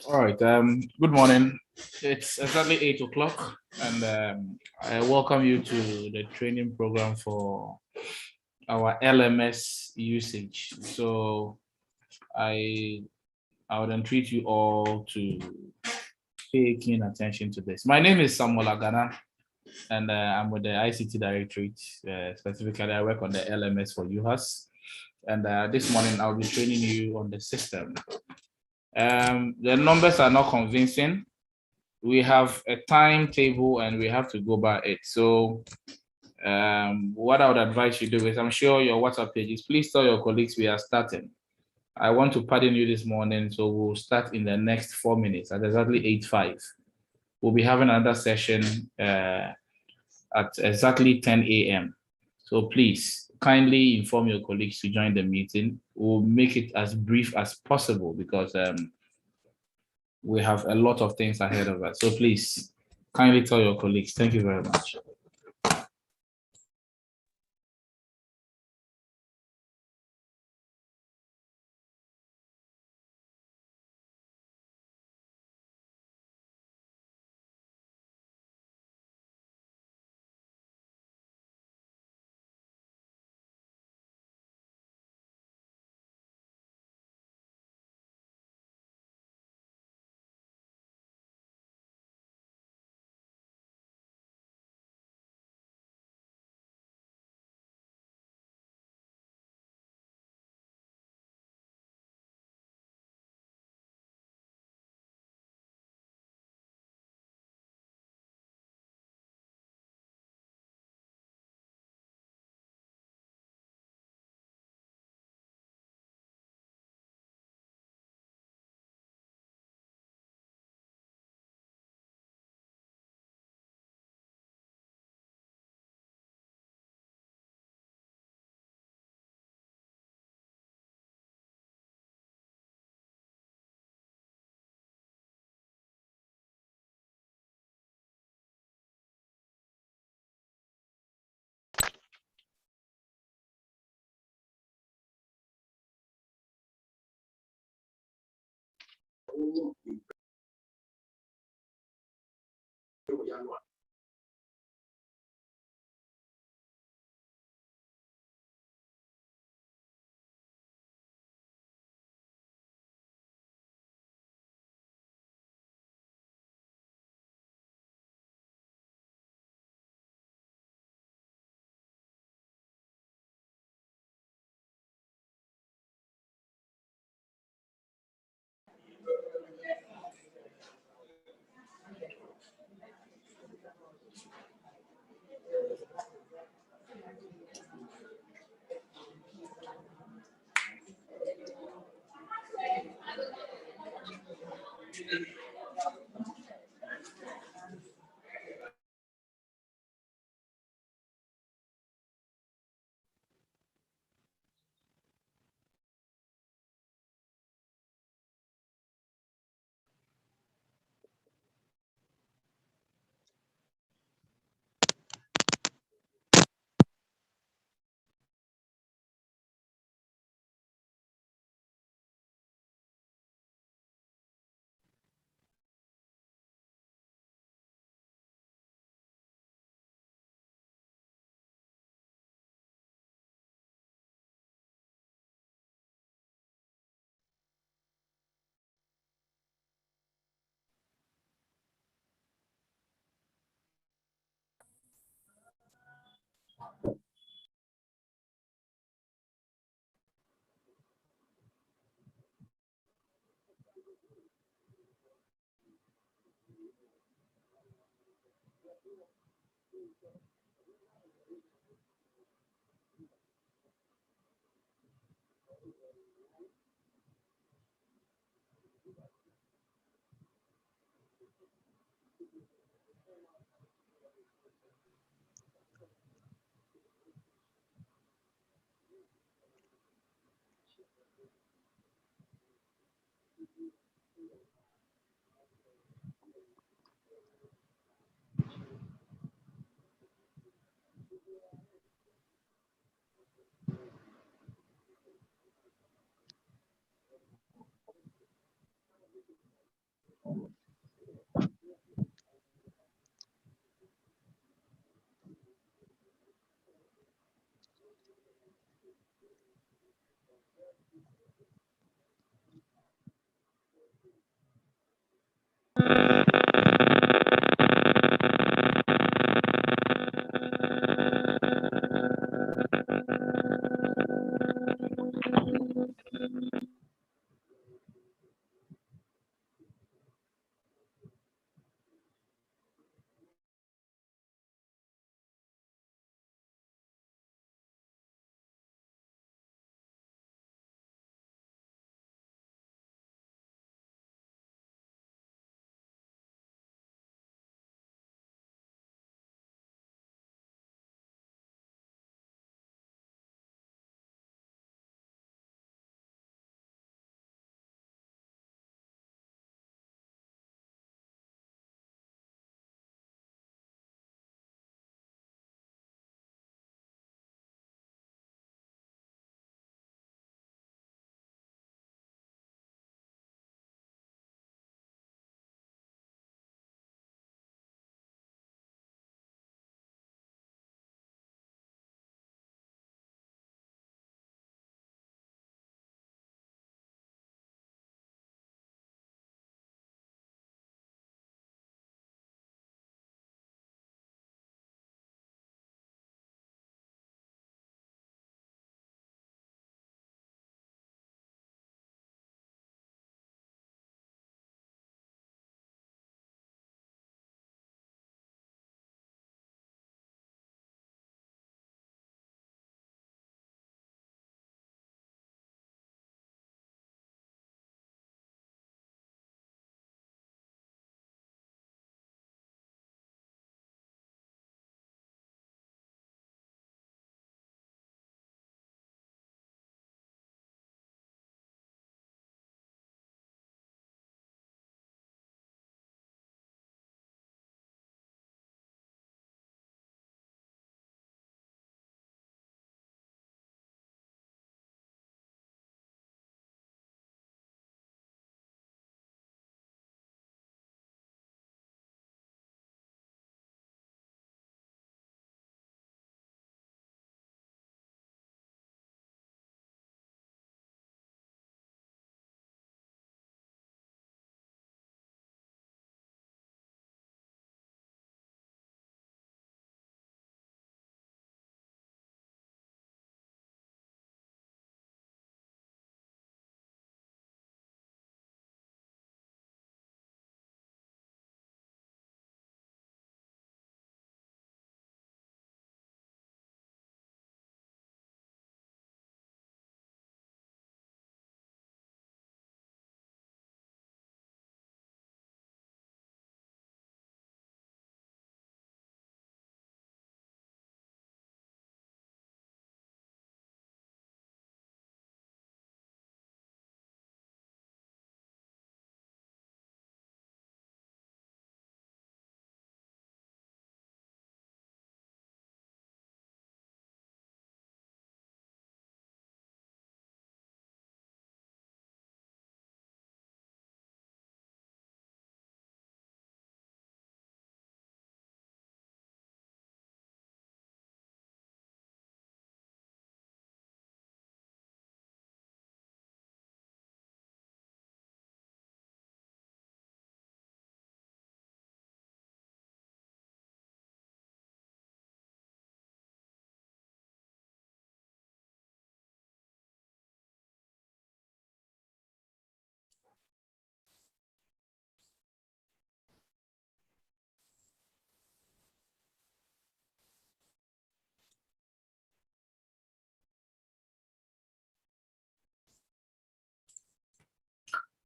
All right. Good morning. It's exactly 8 o'clock, and I welcome you to the training program for our LMS usage. So I I would entreat you all to pay keen attention to this. My name is Samuel Agana, and I'm with the ICT Directorate. Specifically, I work on the LMS for UHAS. And this morning, I'll be training you on the system. The numbers are not convincing. We have a timetable and we have to go by it. So what I would advise you do is, I'm sure your WhatsApp pages, please tell your colleagues we are starting. I want to pardon you this morning, so we'll start in the next 4 minutes at exactly 8:05. We'll be having another session at exactly 10 a.m. So please kindly inform your colleagues to join the meeting. We'll make it as brief as possible because we have a lot of things ahead of us. So please kindly tell your colleagues. Thank you very much.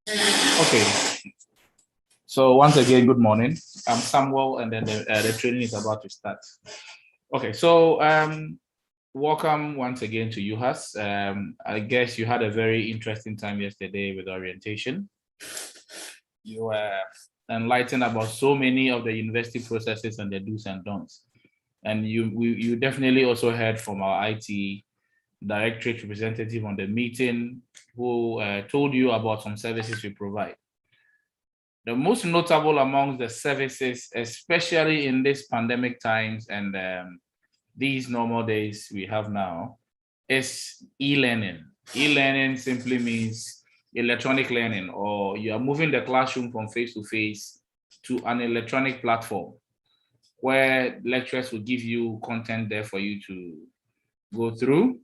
Okay. So once again, good morning. I'm Samuel, and then the training is about to start. Okay, so welcome once again to UHAS. I guess you had a very interesting time yesterday with orientation. You were enlightened about so many of the university processes and the do's and don'ts. And you definitely also heard from our IT directorate representative on the meeting who told you about some services we provide. The most notable amongst the services, especially in these pandemic times and these normal days we have now, is e-learning. E-learning simply means electronic learning, or you are moving the classroom from face-to-face to an electronic platform where lecturers will give you content there for you to go through.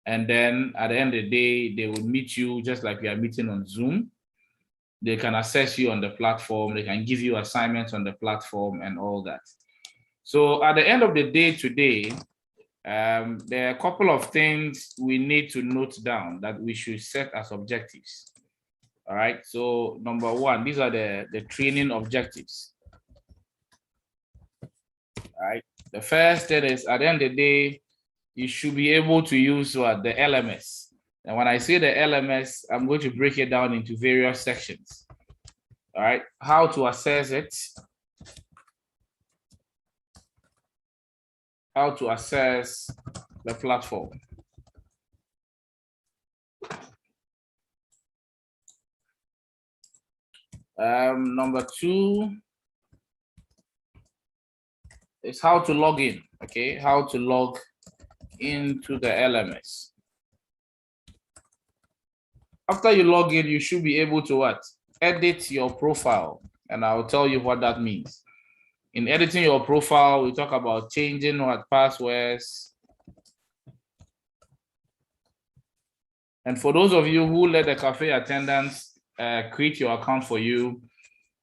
And then at the end of the day, they will meet you just like we are meeting on Zoom. They can assess you on the platform. They can give you assignments on the platform and all that. So at the end of the day today, there are a couple of things we need to note down that we should set as objectives. All right. So number one, these are the training objectives. All right. The first thing is at the end of the day, you should be able to use what the LMS. And when I say the LMS, I'm going to break it down into various sections. All right. How to access it. How to access the platform. Number two is how to log in. Okay, how to log into the LMS. After you log in, you should be able to what? Edit your profile, and I'll tell you what that means. In editing your profile, we talk about changing what passwords. And for those of you who let the cafe attendants create your account for you,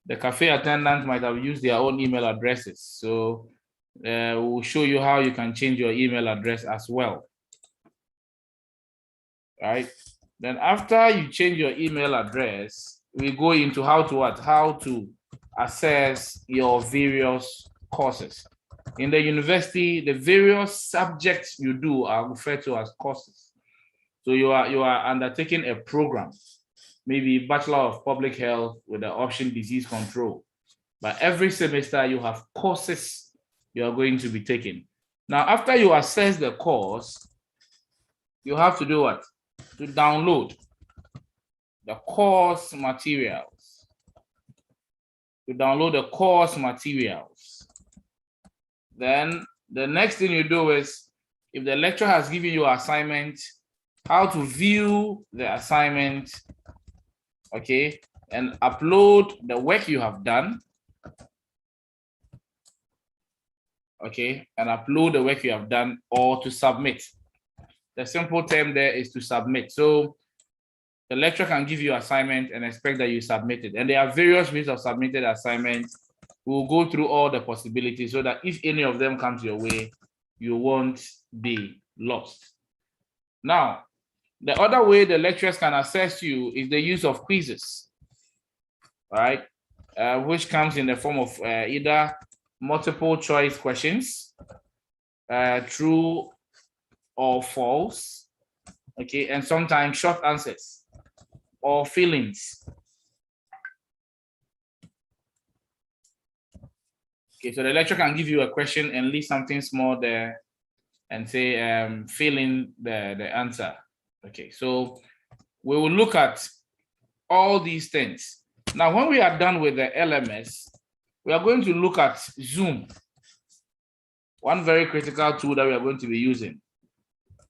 the cafe attendants might have used their own email addresses. So we'll show you how you can change your email address as well. Right? Then after you change your email address, we go into how to what? How to access your various courses. In the university, the various subjects you do are referred to as courses. So you are undertaking a program, maybe Bachelor of Public Health with the option disease control. But every semester you have courses you are going to be taking. Now, after you assess the course, you have to do what? To download the course materials. To download the course materials. Then the next thing you do is, if the lecturer has given you an assignment, how to view the assignment, okay, and upload the work you have done, okay, and upload the work you have done, or to submit. The simple term there is to submit. So the lecturer can give you assignment and expect that you submit it. And there are various ways of submitted assignments. We'll go through all the possibilities so that if any of them comes your way, you won't be lost. Now, the other way the lecturers can assess you is the use of quizzes, right? Which comes in the form of either multiple choice questions, true or false, okay, and sometimes short answers or feelings. Okay, so the lecturer can give you a question and leave something small there and say, fill in the answer. Okay, so we will look at all these things. Now, when we are done with the LMS, we are going to look at Zoom, one very critical tool that we are going to be using.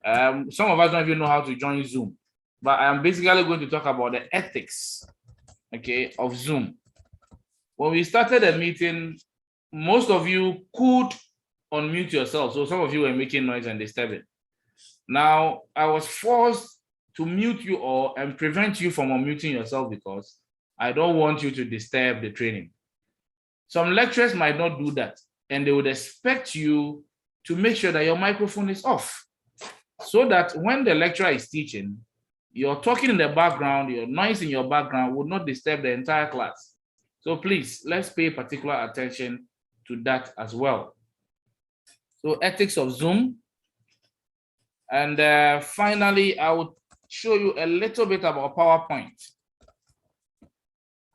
Some of us don't even know how to join Zoom, but I'm basically going to talk about the ethics, okay, of Zoom. When we started the meeting, most of you could unmute yourself. So some of you were making noise and disturbing. Now, I was forced to mute you all and prevent you from unmuting yourself because I don't want you to disturb the training. Some lecturers might not do that, and they would expect you to make sure that your microphone is off so that when the lecturer is teaching, Your talking in the background, your noise in your background would not disturb the entire class. So please, let's pay particular attention to that as well. So ethics of Zoom. And finally, I will show you a little bit about PowerPoint,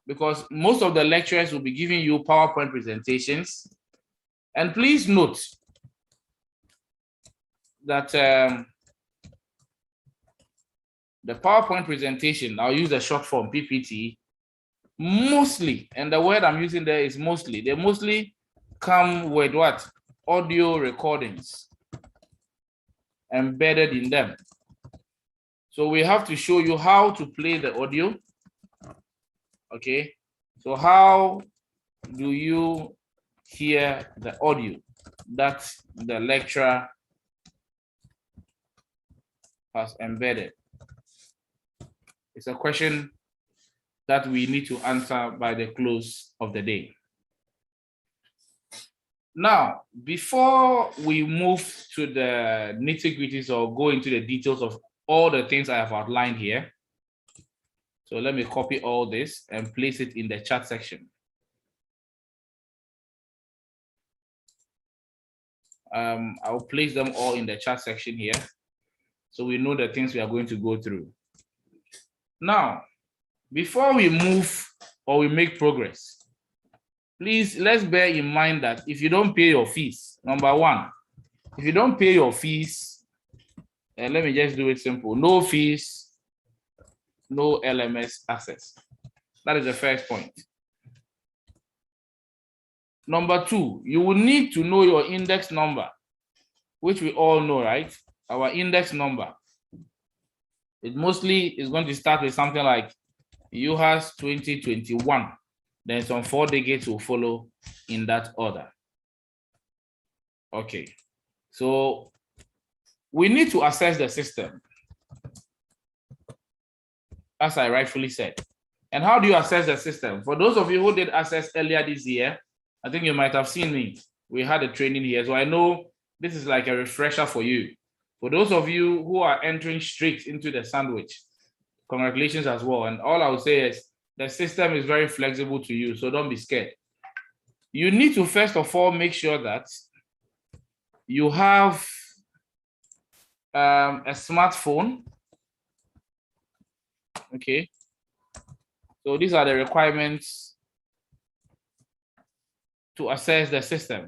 because most of the lecturers will be giving you PowerPoint presentations. And please note that the PowerPoint presentation, I'll use the short form PPT, mostly, and the word I'm using there is mostly, they mostly come with what? Audio recordings embedded in them. So we have to show you how to play the audio. Okay, so how do you hear the audio that the lecturer has embedded? It's a question that we need to answer by the close of the day. Now, before we move to the nitty-gritties or go into the details of all the things I have outlined here, so let me copy all this and place it in the chat section. I'll place them all in the chat section here, so we know the things we are going to go through. Now, before we move or we make progress, please, let's bear in mind that if you don't pay your fees, number one, if you don't pay your fees, and let me just do it simple, no fees, no LMS access. That is the first point. Number two, you will need to know your index number, which we all know, right? Our index number. It mostly is going to start with something like UHAS 2021. Then some 4 digits will follow in that order. Okay, so we need to access the system, as I rightfully said. And how do you access the system? For those of you who did access earlier this year, I think you might have seen me. We had a training here, so I know this is like a refresher for you. For those of you who are entering straight into the sandwich, congratulations as well. And all I would say is the system is very flexible to you, so don't be scared. You need to first of all make sure that you have a smartphone. Okay, so these are the requirements to access the system.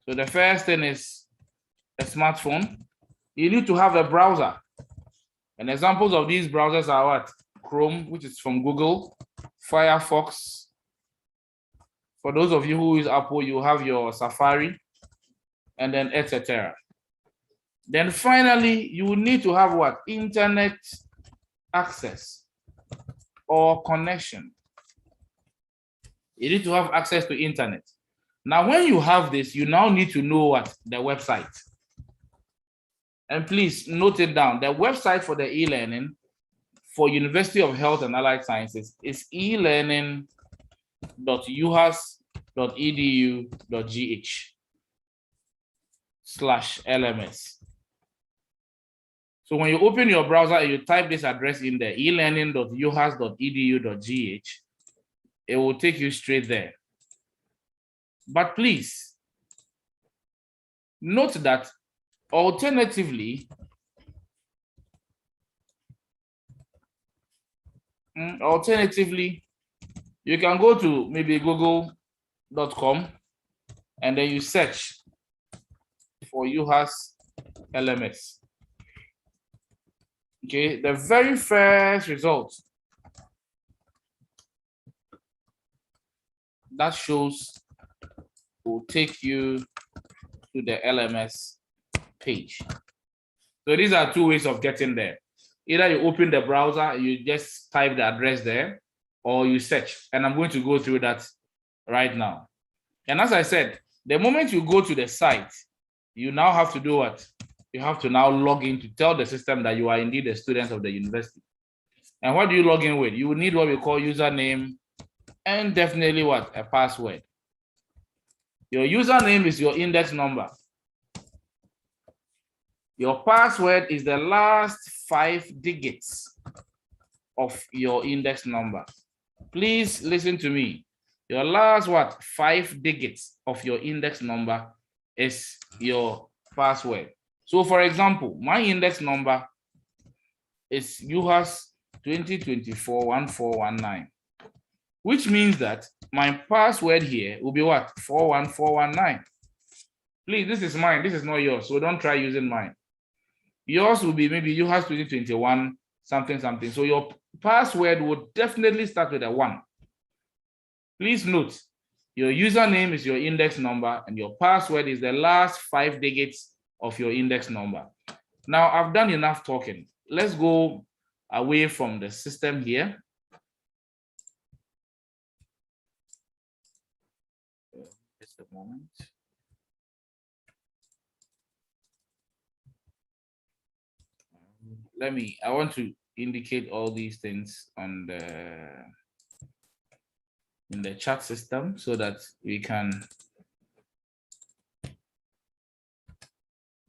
So the first thing is a smartphone. You need to have a browser. And examples of these browsers are what? Chrome, which is from Google, Firefox. For those of you who use Apple, you have your Safari, and then etc. Then finally, you need to have what? Internet access or connection. You need to have access to internet. Now, when you have this, you now need to know what? The website. And please note it down. The website for the e-learning for University of Health and Allied Sciences is elearning.uhas.edu.gh/LMS. So when you open your browser and you type this address in there, elearning.uhas.edu.gh, it will take you straight there. But please note that alternatively, you can go to maybe google.com and then you search for UHAS LMS. Okay, the very first result that shows will take you to the LMS page. So these are two ways of getting there. Either you open the browser, you just type the address there, or you search. And I'm going to go through that right now. And as I said, the moment you go to the site, you now have to do what? You have to now log in to tell the system that you are indeed a student of the university. And what do you log in with? You will need what we call username and definitely what? A password. Your username is your index number. Your password is the last 5 digits of your index number. Please listen to me. Your last 5 digits of your index number is your password. So for example, my index number is UHAS 2024-1419, which means that my password here will be 41419. Please, this is mine. This is not yours. So don't try using mine. Yours will be maybe UHAS 2021 something something. So your password would definitely start with a 1. Please note, your username is your index number and your password is the last 5 digits of your index number. Now, I've done enough talking. Let's go away from the system here. Just a moment. I want to indicate all these things on in the chat system so that we can,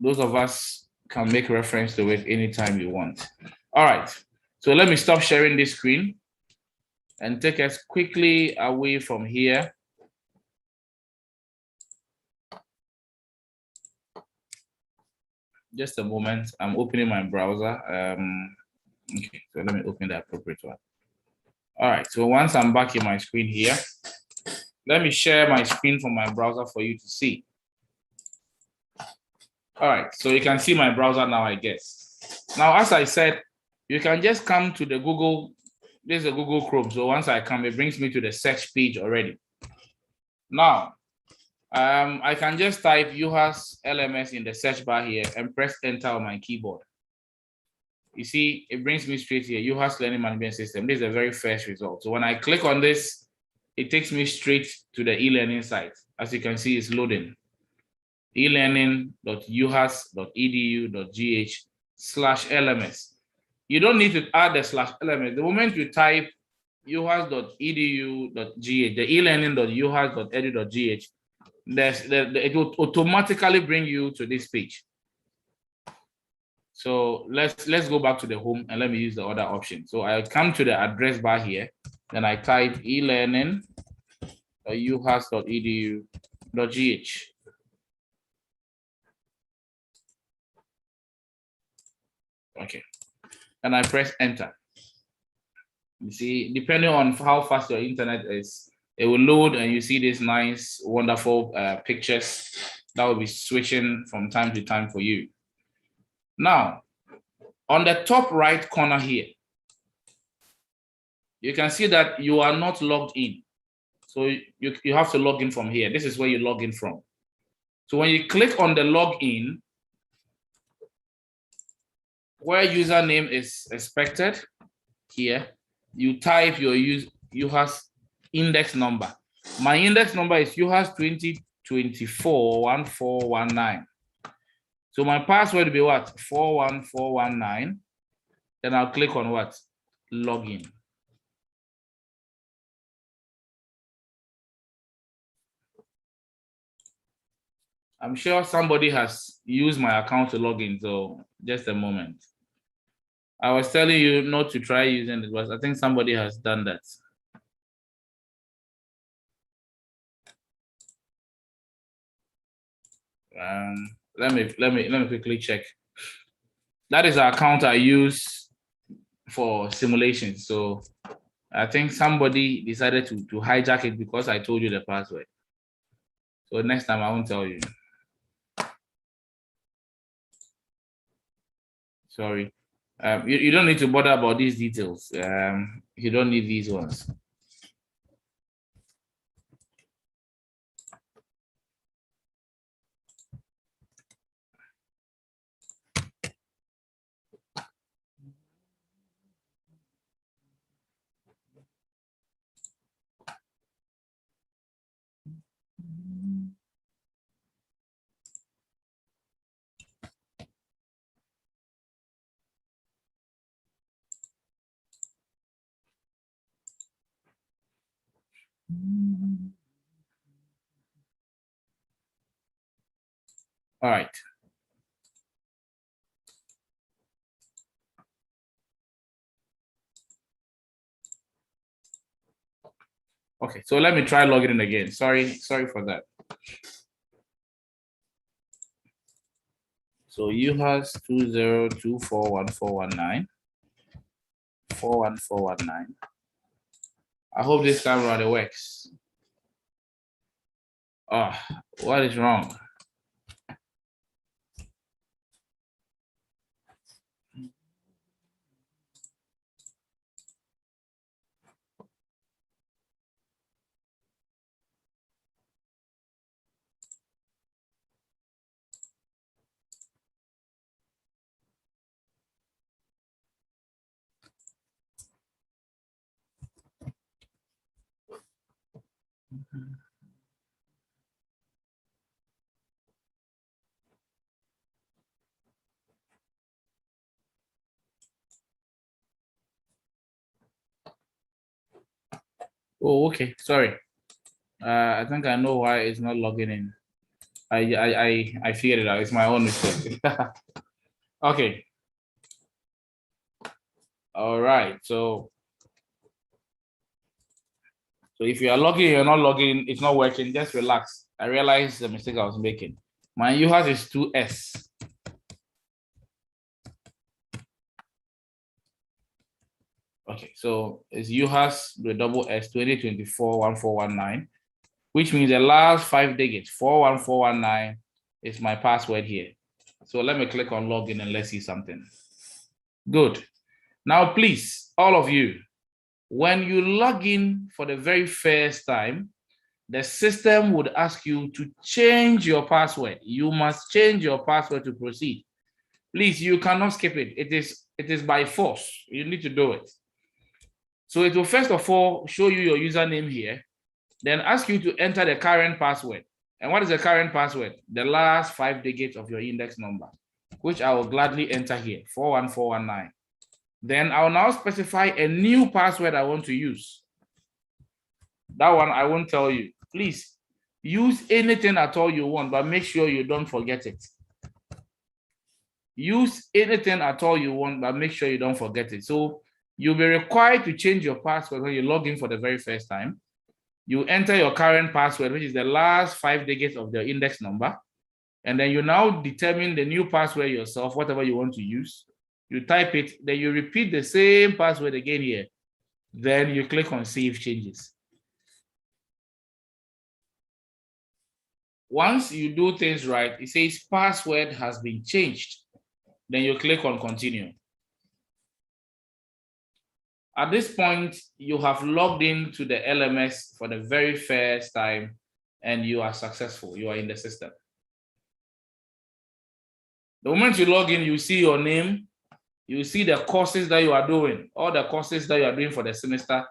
those of us can make reference to it anytime you want. All right, so let me stop sharing this screen and take us quickly away from here. Just a moment, I'm opening my browser. Okay, so let me open the appropriate one. All right, so once I'm back in my screen here, let me share my screen from my browser for you to see. All right, so you can see my browser now, I guess. Now, as I said, you can just come to the Google, this is a Google Chrome. So once I come, it brings me to the search page already. Now, I can just type UHAS LMS in the search bar here and press enter on my keyboard. You see, it brings me straight here, UHAS Learning Management System. This is the very first result. So when I click on this, it takes me straight to the e-learning site. As you can see, it's loading. elearning.uhas.edu.gh/LMS. You don't need to add the /LMS. The moment you type uhas.edu.gh, the elearning.uhas.edu.gh, it will automatically bring you to this page. So let's go back to the home and let me use the other option. So I come to the address bar here, then I type elearning.uhas.edu.gh. Okay, and I press enter. You see, depending on how fast your internet is, it will load and you see these nice, wonderful pictures that will be switching from time to time for you. Now, on the top right corner here, you can see that you are not logged in. So you have to log in from here. This is where you log in from. So when you click on the login, where username is expected here, you type your UHAS index number. My index number is UHAS 2024-1419. So my password will be 41419. Then I'll click on login. I'm sure somebody has used my account to log in, so just a moment. I was telling you not to try using it, but I think somebody has done that. Let me quickly check. That is the account I use for simulations. So I think somebody decided to hijack it because I told you the password. So next time I won't tell you. Sorry. You don't need to bother about these details. You don't need these ones. All right. Okay, so let me try logging in again. Sorry for that. So UHAS 20241419 41419. I hope this camera works. Oh, what is wrong? Oh, okay. Sorry. I think I know why it's not logging in. I figured it out. It's my own mistake. Okay. All right. So if you are logging, you're not logging, it's not working, just relax. I realized the mistake I was making. My UHAS is 2S. Okay, so it's UHAS the double S 2024-1419, which means the last 5 digits, 41419, is my password here. So let me click on login and let's see something. Good. Now, please, all of you, when you log in for the very first time, the system would ask you to change your password. You must change your password to proceed. Please, you cannot skip it. It is by force. You need to do it. So it will first of all show you your username here, then ask you to enter the current password. And what is the current password? The last 5 digits of your index number, which I will gladly enter here, 41419. Then I'll now specify a new password I want to use. That one I won't tell you. Please use anything at all you want, but make sure you don't forget it. Use anything at all you want, but make sure you don't forget it. So you'll be required to change your password when you log in for the very first time. You enter your current password, which is the last 5 digits of the index number. And then you now determine the new password yourself, whatever you want to use. You type it, then you repeat the same password again here. Then you click on Save Changes. Once you do things right, it says password has been changed. Then you click on Continue. At this point, you have logged into the LMS for the very first time and you are successful. You are in the system. The moment you log in, you see your name, you see the courses that you are doing, all the courses that you are doing for the semester.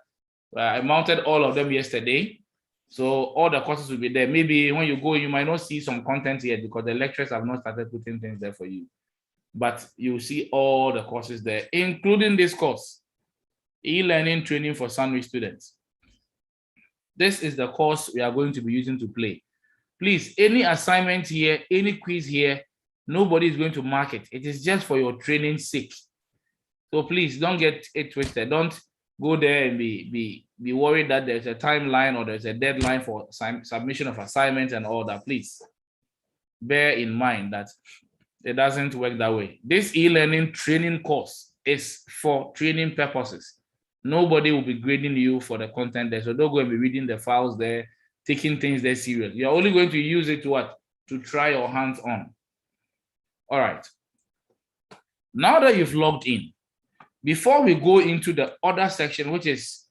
I mounted all of them yesterday. So all the courses will be there. Maybe when you go, you might not see some content yet because the lecturers have not started putting things there for you. But you see all the courses there, including this course, e-learning training for Sandwich students. This is the course we are going to be using to play. Please, any assignment here, any quiz here, nobody is going to mark it. It is just for your training sake. So please don't get it twisted. Don't go there and be worried that there's a timeline or there's a deadline for submission of assignments and all that. Please bear in mind that it doesn't work that way. This e-learning training course is for training purposes. Nobody will be grading you for the content there. So don't go and be reading the files there, taking things there serious. You're only going to use it to what? To try your hands on. All right. Now that you've logged in, before we go into the other section, which is,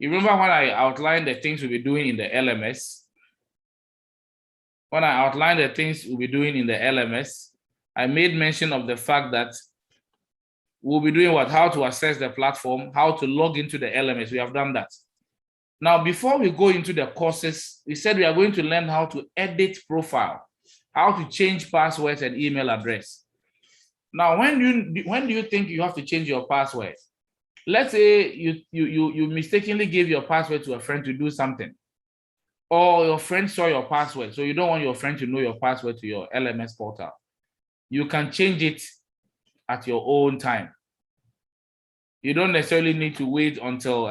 you remember when I outlined the things we'll be doing in the LMS? When I outlined the things we'll be doing in the LMS, I made mention of the fact that we'll be doing what? How to access the platform, how to log into the LMS. We have done that. Now, before we go into the courses, we said we are going to learn how to edit profile, how to change passwords and email address. Now, when do you think you have to change your password? Let's say you mistakenly gave your password to a friend to do something, or your friend saw your password, so you don't want your friend to know your password to your LMS portal. You can change it at your own time. You don't necessarily need to wait until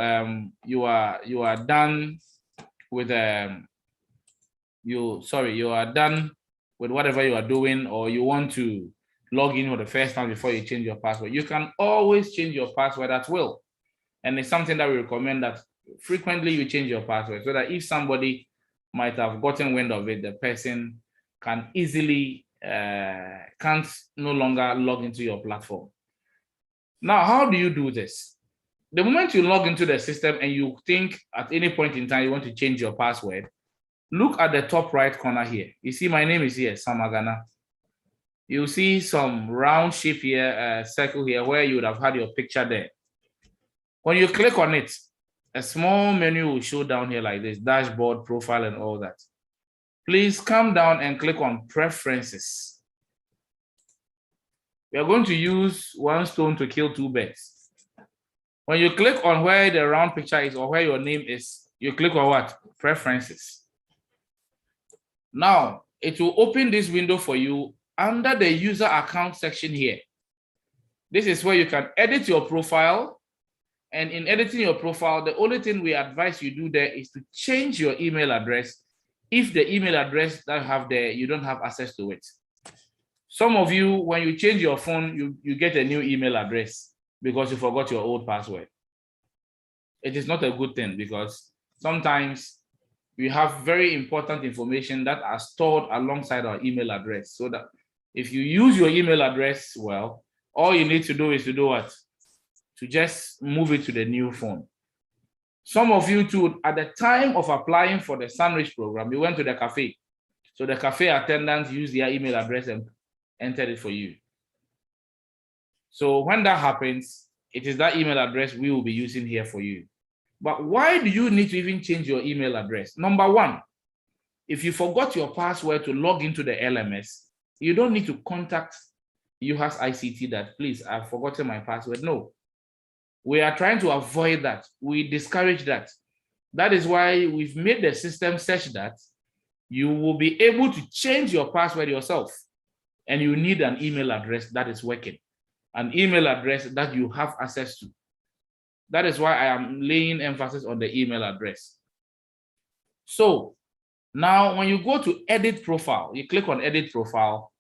you are done with you are done with whatever you are doing, or you want to log in for the first time before you change your password, you can always change your password at will. And it's something that we recommend that frequently you change your password, so that if somebody might have gotten wind of it, the person can easily can't no longer log into your platform. Now, how do you do this? The moment you log into the system and you think at any point in time you want to change your password, look at the top right corner here. You see my name is here, Samagana. You'll see some round shape here, circle here, where you would have had your picture there. When you click on it, a small menu will show down here like this: dashboard, profile, and all that. Please come down and click on preferences. We are going to use one stone to kill two birds. When you click on where the round picture is or where your name is, you click on what? Preferences. Now, it will open this window for you under the user account section here. This is where you can edit your profile. And in editing your profile, the only thing we advise you do there is to change your email address if the email address that you have there, you don't have access to it. Some of you, when you change your phone, you get a new email address because you forgot your old password. It is not a good thing, because sometimes we have very important information that are stored alongside our email address, so that if you use your email address well, all you need to do is to do what? To just move it to the new phone. Some of you too, at the time of applying for the Sandwich program, you went to the cafe. So the cafe attendants used their email address and entered it for you. So when that happens, it is that email address we will be using here for you. But why do you need to even change your email address? Number one, if you forgot your password to log into the LMS, you don't need to contact UHAS ICT that, please, I've forgotten my password. No. We are trying to avoid that. We discourage that. That is why we've made the system such that you will be able to change your password yourself. And you need an email address that is working, an email address that you have access to. That is why I am laying emphasis on the email address. So now when you go to edit profile, you click on edit profile,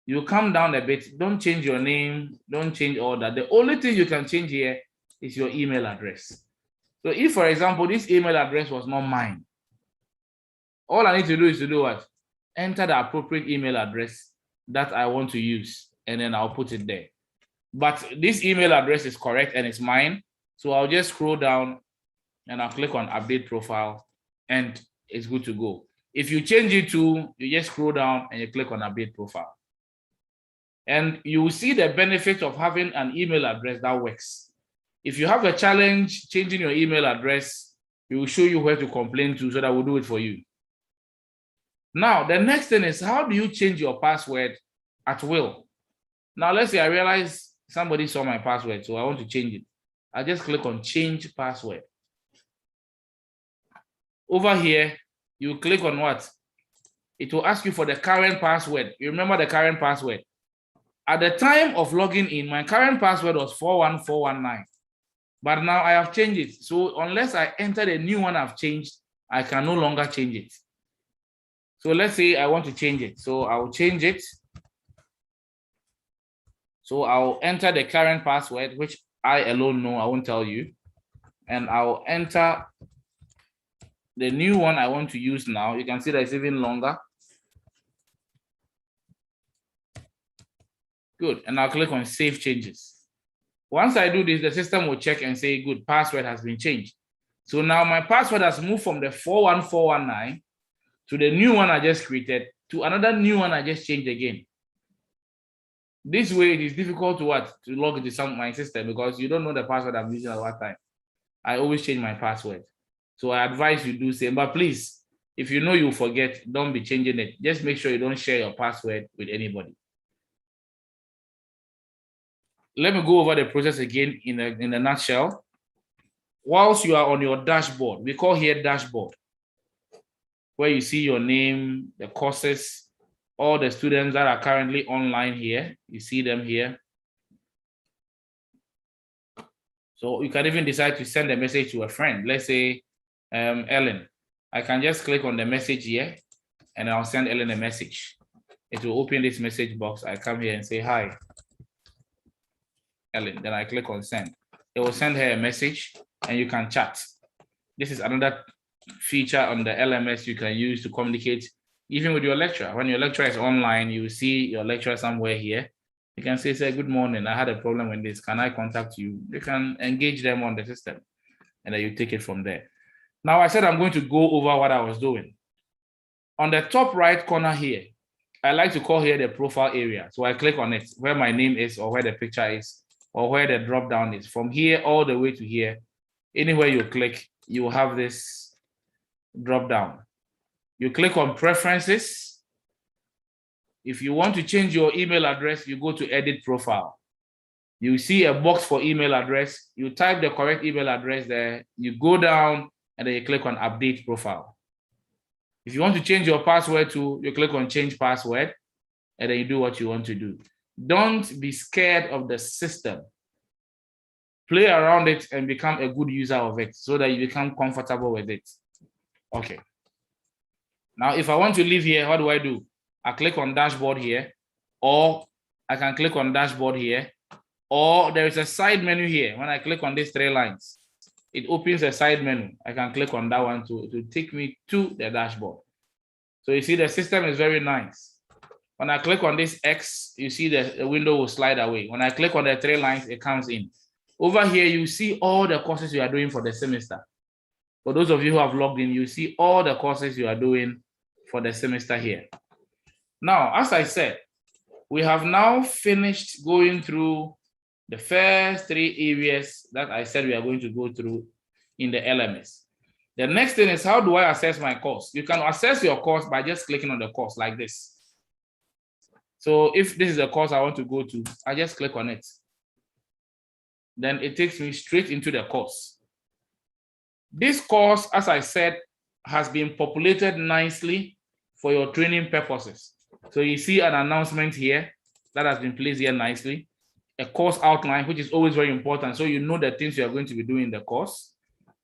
you come down a bit, don't change your name, don't change all that. The only thing you can change here is your email address. So if, for example, this email address was not mine, all I need to do is to do what? Enter the appropriate email address that I want to use, and then I'll put it there. But this email address is correct and it's mine, so I'll just scroll down and I'll click on update profile, and it's good to go. If you change it to, you just scroll down and you click on update profile. And you will see the benefit of having an email address that works. If you have a challenge changing your email address, we will show you where to complain to so that we'll do it for you. Now, the next thing is, how do you change your password at will? Now, let's say I realize somebody saw my password, so I want to change it. I just click on change password. Over here, you click on what? It will ask you for the current password. You remember the current password? At the time of logging in, my current password was 41419. But now I have changed it. So unless I enter the new one I've changed, I can no longer change it. So let's say I want to change it. So I'll change it. So I'll enter the current password, which I alone know, I won't tell you. And I'll enter the new one I want to use now. You can see that it's even longer. Good. And I'll click on save changes. Once I do this, the system will check and say, good, password has been changed. So now my password has moved from the 41419 to the new one I just created to another new one I just changed again. This way, it is difficult to log into my system, because you don't know the password I'm using at what time. I always change my password. So I advise you do same. But please, if you know you forget, don't be changing it. Just make sure you don't share your password with anybody. Let me go over the process again in a nutshell. Whilst you are on your dashboard, we call here dashboard, where you see your name, the courses, all the students that are currently online here. You see them here. So you can even decide to send a message to a friend. Let's say Ellen, I can just click on the message here and I'll send Ellen a message. It will open this message box. I come here and say, hi, Ellen. Then I click on send. It will send her a message and you can chat. This is another feature on the LMS you can use to communicate even with your lecturer. When your lecturer is online, you see your lecturer somewhere here. You can say, good morning, I had a problem with this. Can I contact you? You can engage them on the system and then you take it from there. Now I said I'm going to go over what I was doing. On the top right corner here, I like to call here the profile area. So I click on it where my name is or where the picture is or where the drop down is. From here all the way to here, anywhere you click, you will have this drop down. You click on preferences. If you want to change your email address, you go to edit profile. You see a box for email address. You type the correct email address there. You go down and then you click on update profile. If you want to change your password to, you click on change password and then you do what you want to do. Don't be scared of the system. Play around it and become a good user of it so that you become comfortable with it. Okay. Now, if I want to leave here, what do? I click on dashboard here, or I can click on dashboard here, or there is a side menu here. When I click on these 3 lines, it opens a side menu. I can click on that one to take me to the dashboard. So you see the system is very nice. When I click on this X, you see the window will slide away. When I click on the 3 lines, it comes in. Over here, you see all the courses you are doing for the semester. For those of you who have logged in, you see all the courses you are doing for the semester here. Now, as I said, we have now finished going through the first 3 areas that I said we are going to go through in the LMS. The next thing is, how do I assess my course? You can assess your course by just clicking on the course like this. So if this is the course I want to go to, I just click on it. Then it takes me straight into the course. This course, as I said, has been populated nicely for your training purposes. So you see an announcement here that has been placed here nicely, a course outline, which is always very important. So you know the things you are going to be doing in the course.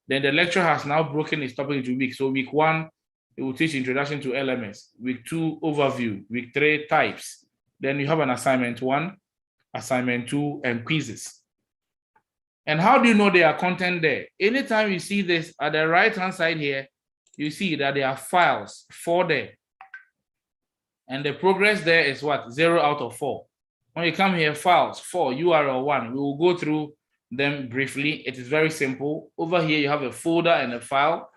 Then the lecturer has now broken its topic into weeks. So week 1, it will teach introduction to LMS. Week 2, overview. Week 3, types. Then you have an assignment 1, assignment 2, and quizzes. And how do you know there are content there? Anytime you see this at the right-hand side here, you see that there are files, 4 there. And the progress there is what? 0 out of 4. When you come here, files, 4, URL 1. We will go through them briefly. It is very simple. Over here, you have a folder and a file.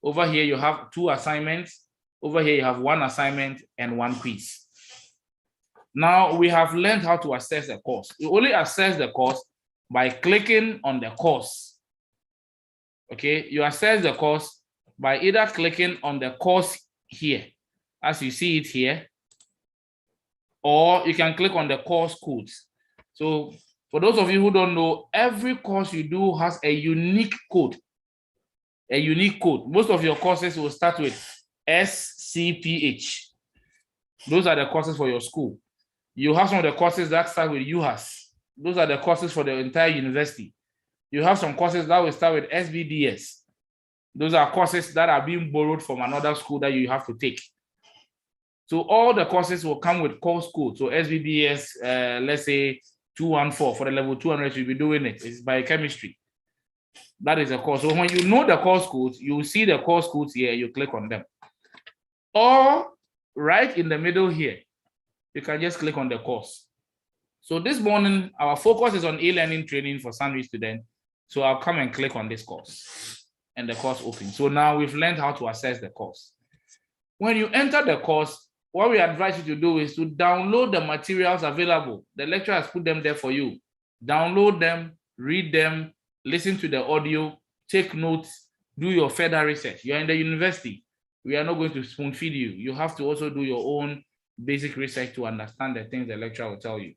Over here, you have 2 assignments. Over here, you have 1 assignment and 1 quiz. Now, we have learned how to assess the course. You only assess the course by clicking on the course. Okay, you assess the course by either clicking on the course here, as you see it here, or you can click on the course codes. So for those of you who don't know, every course you do has a unique code. A unique code. Most of your courses will start with SCPH. Those are the courses for your school. You have some of the courses that start with UHAS. Those are the courses for the entire university. You have some courses that will start with SBDS. Those are courses that are being borrowed from another school that you have to take. So all the courses will come with course code. So SBDS, let's say 214 for the level 200, you'll be doing it. It's biochemistry. That is a course. So when you know the course codes, you will see the course codes here, you click on them. Or right in the middle here, you can just click on the course. So this morning, our focus is on e-learning training for Sandwich students. So I'll come and click on this course and the course opens. So now we've learned how to assess the course. When you enter the course, what we advise you to do is to download the materials available. The lecturer has put them there for you. Download them, read them, listen to the audio, take notes, do your further research. You're in the university. We are not going to spoon feed you. You have to also do your own basic research to understand the things the lecturer will tell you.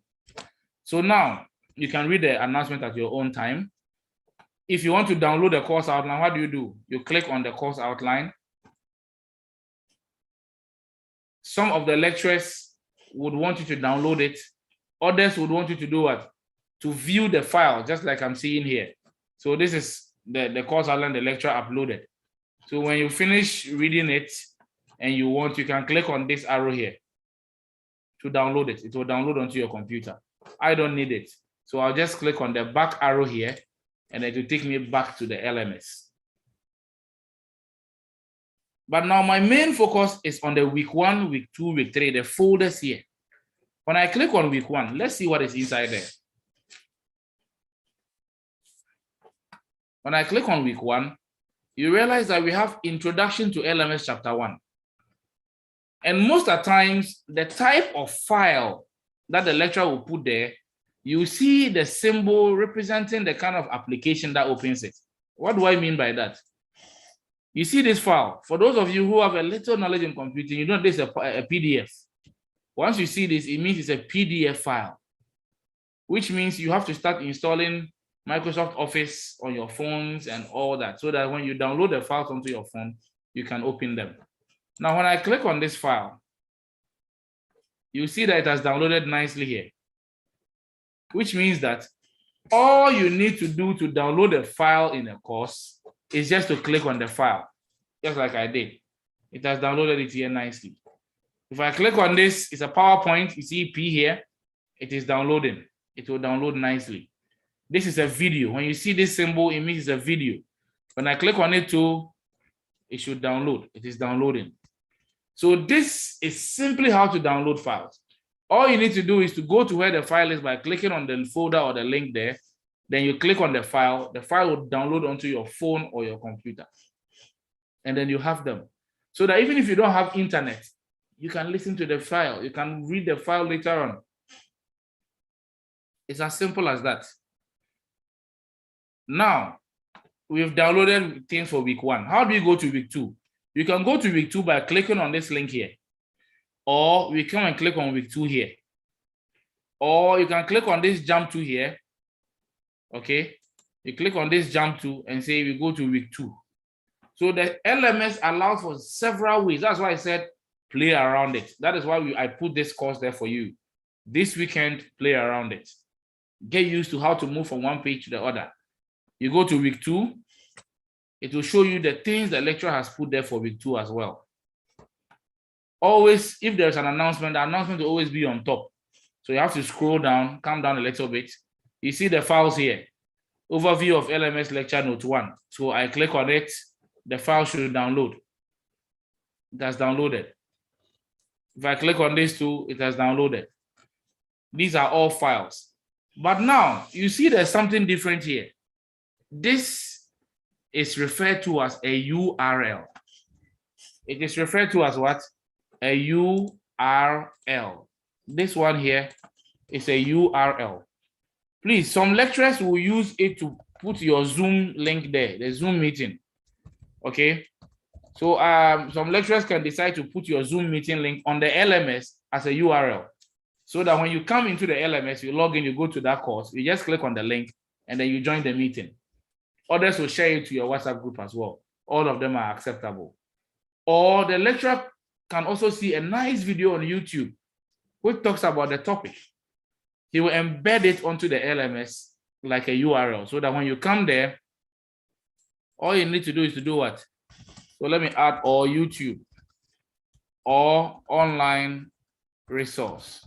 So now you can read the announcement at your own time. If you want to download the course outline, what do? You click on the course outline. Some of the lecturers would want you to download it. Others would want you to do what? To view the file, just like I'm seeing here. So this is the course outline the lecturer uploaded. So when you finish reading it and you want, you can click on this arrow here to download it. It will download onto your computer. I don't need it. So I'll just click on the back arrow here and it will take me back to the LMS. But now my main focus is on the week 1, week 2, week 3, the folders here. When I click on week 1, let's see what is inside there. When I click on week 1, you realize that we have Introduction to LMS Chapter 1. And most of the times, the type of file that the lecturer will put there, you see the symbol representing the kind of application that opens it. What do I mean by that? You see this file. For those of you who have a little knowledge in computing, you know this is a PDF. Once you see this, it means it's a PDF file, which means you have to start installing Microsoft Office on your phones and all that, so that when you download the files onto your phone, you can open them. Now, when I click on this file, you see that it has downloaded nicely here, which means that all you need to do to download a file in a course is just to click on the file, just like I did. It has downloaded it here nicely. If I click on this, it's a PowerPoint. You see P here, it is downloading. It will download nicely. This is a video. When you see this symbol, it means it's a video. When I click on it too, it should download. It is downloading. So this is simply how to download files. All you need to do is to go to where the file is by clicking on the folder or the link there. Then you click on the file will download onto your phone or your computer. And then you have them. So that even if you don't have internet, you can listen to the file. You can read the file later on. It's as simple as that. Now, we've downloaded things for week 1. How do you go to week 2? You can go to week 2 by clicking on this link here. Or we come and click on week 2 here. Or you can click on this jump to here. Okay, you click on this jump to and say we go to week 2. So the LMS allows for several ways. That's why I said play around it. That is why I put this course there for you. This weekend, play around it. Get used to how to move from one page to the other. You go to week 2, it will show you the things the lecturer has put there for week 2 as well. Always, if there's an announcement, the announcement will always be on top. So you have to scroll down, come down a little bit. You see the files here. Overview of LMS lecture note 1. So I click on it, the file should download. It has downloaded. If I click on this too, it has downloaded. These are all files. But now you see there's something different here. This is referred to as a URL. It is referred to as what? A URL. This one here is a URL. Please, some lecturers will use it to put your Zoom link there, the Zoom meeting. Okay. So some lecturers can decide to put your Zoom meeting link on the LMS as a URL. So that when you come into the LMS, you log in, you go to that course, you just click on the link and then you join the meeting. Others will share it to your WhatsApp group as well. All of them are acceptable. Or the lecturer can also see a nice video on YouTube which talks about the topic. He will embed it onto the LMS like a URL so that when you come there, all you need to do is to do what? So let me add or YouTube or online resource.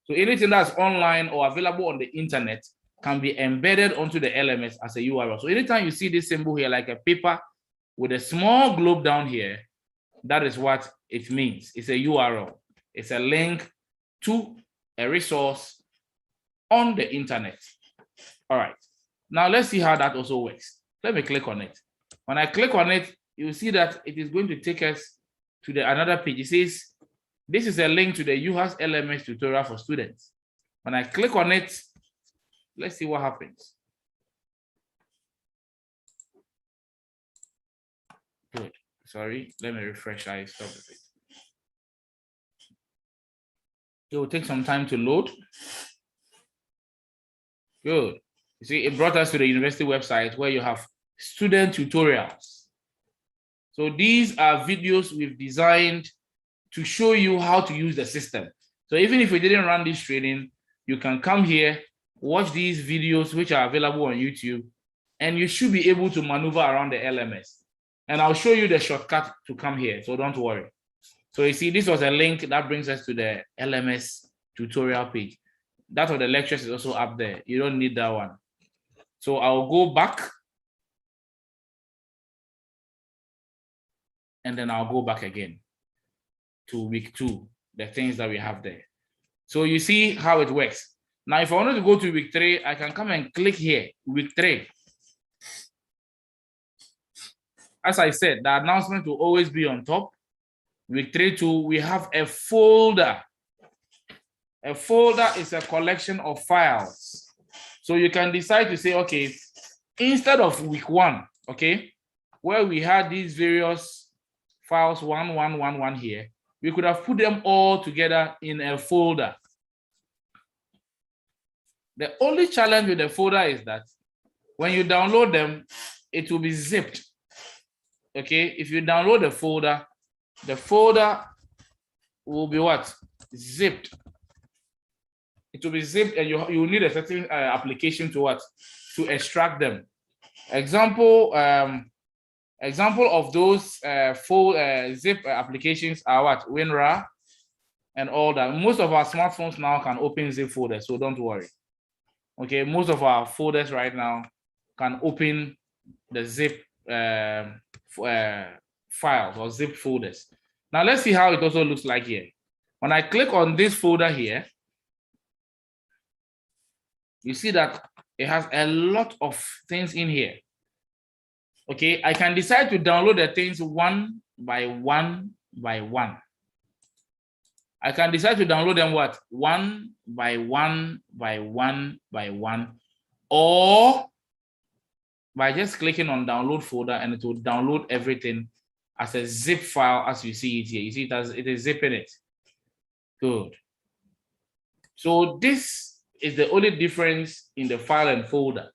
So anything that's online or available on the internet can be embedded onto the LMS as a URL. So anytime you see this symbol here, like a paper with a small globe down here, that is what it means. It's a URL. It's a link to a resource on the internet. All right. Now let's see how that also works. Let me click on it. When I click on it, you see that it is going to take us to another page. It says, this is a link to the UHAS LMS tutorial for students. When I click on it, let's see what happens. Good. Sorry, let me refresh. I stopped a bit. It will take some time to load. Good. You see, it brought us to the university website where you have student tutorials. So these are videos we've designed to show you how to use the system. So even if we didn't run this training, you can come here, watch these videos which are available on YouTube, and you should be able to maneuver around the LMS. And I'll show you the shortcut to come here, so don't worry. So you see, this was a link that brings us to the LMS tutorial page. That of the lectures is also up there. You don't need that one. So I'll go back. And then I'll go back again to week 2, the things that we have there. So you see how it works. Now, if I wanted to go to week 3, I can come and click here, week 3. As I said, the announcement will always be on top. Week 3 too, we have a folder. A folder is a collection of files. So you can decide to say, okay, instead of week 1, okay, where we had these various files 1, 1, 1, 1 here, we could have put them all together in a folder. The only challenge with the folder is that when you download them, it will be zipped. Okay, if you download the folder will be what? Zipped. It will be zipped, and you need a certain application to what? To extract them. Example of those full zip applications are what? WinRAR and all that. Most of our smartphones now can open zip folders, so don't worry. Okay, most of our folders right now can open the zip files or zip folders. Now let's see how it also looks like here. When I click on this folder here, you see that it has a lot of things in here. Okay, I can decide to download the things one by one by one. I can decide to download them what? One by one by one by one, or by just clicking on download folder, and it will download everything as a zip file as you see it here. You see it is zipping it. Good. So this is the only difference in the file and folder.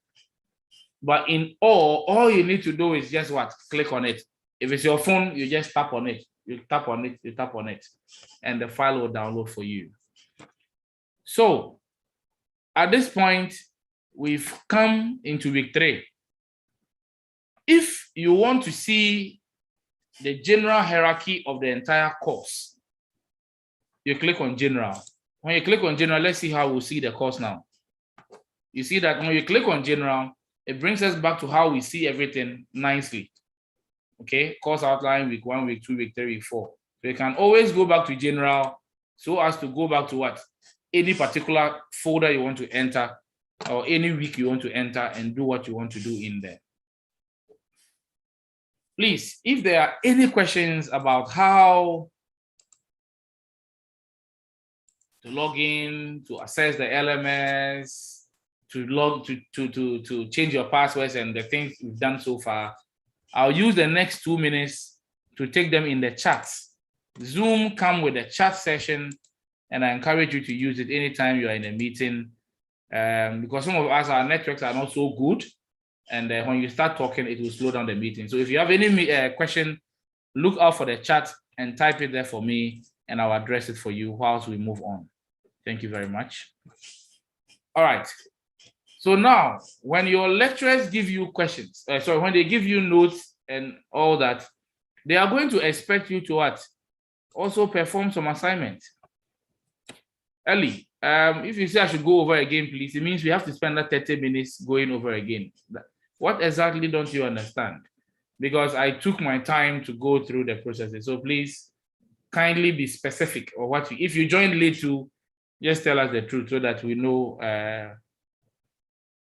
But in all you need to do is just what? Click on it. If it's your phone, you just tap on it. You tap on it, you tap on it, and the file will download for you. So at this point, we've come into week 3. If you want to see the general hierarchy of the entire course, you click on general. When you click on general, let's see how we'll see the course now. You see that when you click on general, it brings us back to how we see everything nicely. Okay, course outline, week 1, week 2, week 3, week 4. So you can always go back to general so as to go back to what? Any particular folder you want to enter, or any week you want to enter, and do what you want to do in there. Please, if there are any questions about how to log in, to access the LMS, to change your passwords and the things we've done so far, I'll use the next 2 minutes to take them in the chats. Zoom come with a chat session, and I encourage you to use it anytime you are in a meeting, because some of us, our networks are not so good, and when you start talking, it will slow down the meeting. So if you have any question, look out for the chat and type it there for me, and I'll address it for you whilst we move on. Thank you very much. All right. So now, when your lecturers give you questions, when they give you notes and all that, they are going to expect you to what? Also perform some assignment. Ellie, if you say I should go over again, please, it means we have to spend that 30 minutes going over again. What exactly don't you understand? Because I took my time to go through the processes. So please kindly be specific, or what if you joined late too, just tell us the truth so that we know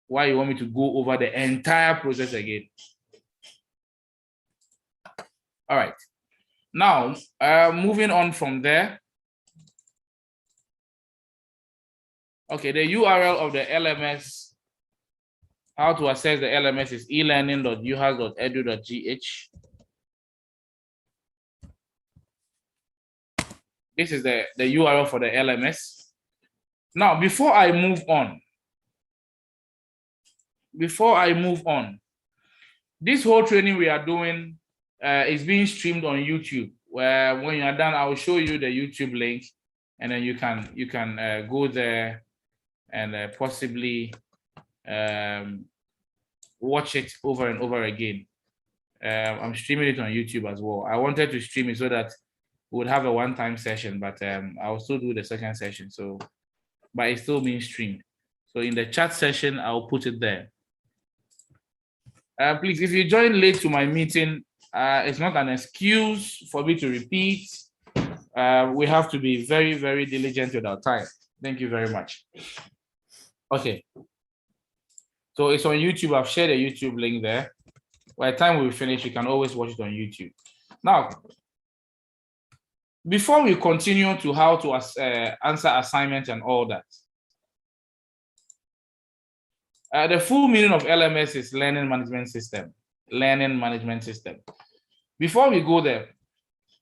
why you want me to go over the entire process again. All right. Now, moving on from there. Okay, the URL of the LMS, how to access the LMS is elearning.uhas.edu.gh. This is the URL for the LMS. Now, before I move on, this whole training we are doing is being streamed on YouTube, where when you are done, I will show you the YouTube link, and then you can go there and possibly watch it over and over again. I'm streaming it on YouTube as well. I wanted to stream it so that we would have a one-time session, but I'll still do the second session. So, but it's still being streamed. So in the chat session, I'll put it there. Please, if you join late to my meeting, it's not an excuse for me to repeat. We have to be very, very diligent with our time. Thank you very much. Okay. So it's on YouTube. I've shared a YouTube link there. By the time we finish, you can always watch it on YouTube. Now, before we continue to how to answer assignments and all that, the full meaning of LMS is Learning Management System. Learning Management System. Before we go there,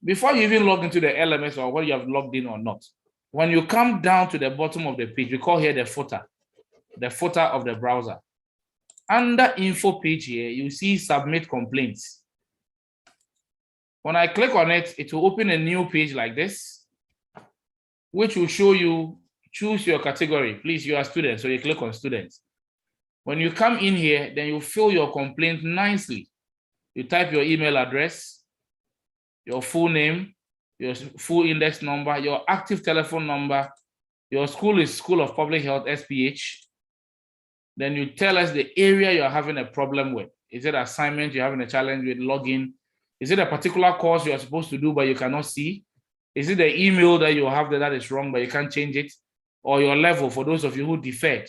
before you even log into the LMS or whether you have logged in or not, when you come down to the bottom of the page, we call here the footer of the browser. Under info page here, you see submit complaints. When I click on it, it will open a new page like this, which will show you, choose your category. Please, you are students, so you click on students. When you come in here, then you fill your complaint nicely. You type your email address, your full name, your full index number, your active telephone number. Your school is School of Public Health, SPH. Then you tell us the area you're having a problem with. Is it assignment you're having a challenge with login? Is it a particular course you're supposed to do but you cannot see? Is it the email that you have that is wrong but you can't change it? Or your level for those of you who deferred?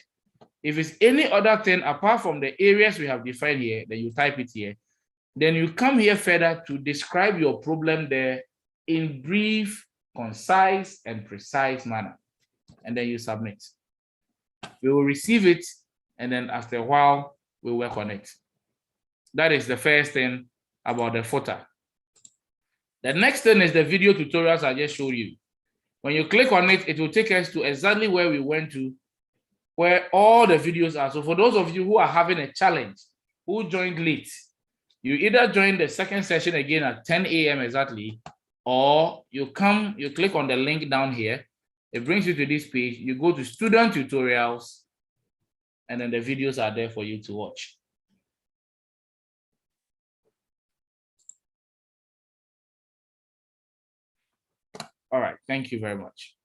If it's any other thing apart from the areas we have defined here, then you type it here. Then you come here further to describe your problem there in brief, concise, and precise manner. And then you submit. We will receive it, and then after a while, we'll work on it. That is the first thing about the footer. The next thing is the video tutorials I just showed you. When you click on it, it will take us to exactly where we went to, where all the videos are. So for those of you who are having a challenge, who joined late, you either join the second session again at 10 a.m. exactly, or you click on the link down here. It brings you to this page. You go to student tutorials, and then the videos are there for you to watch. All right, thank you very much.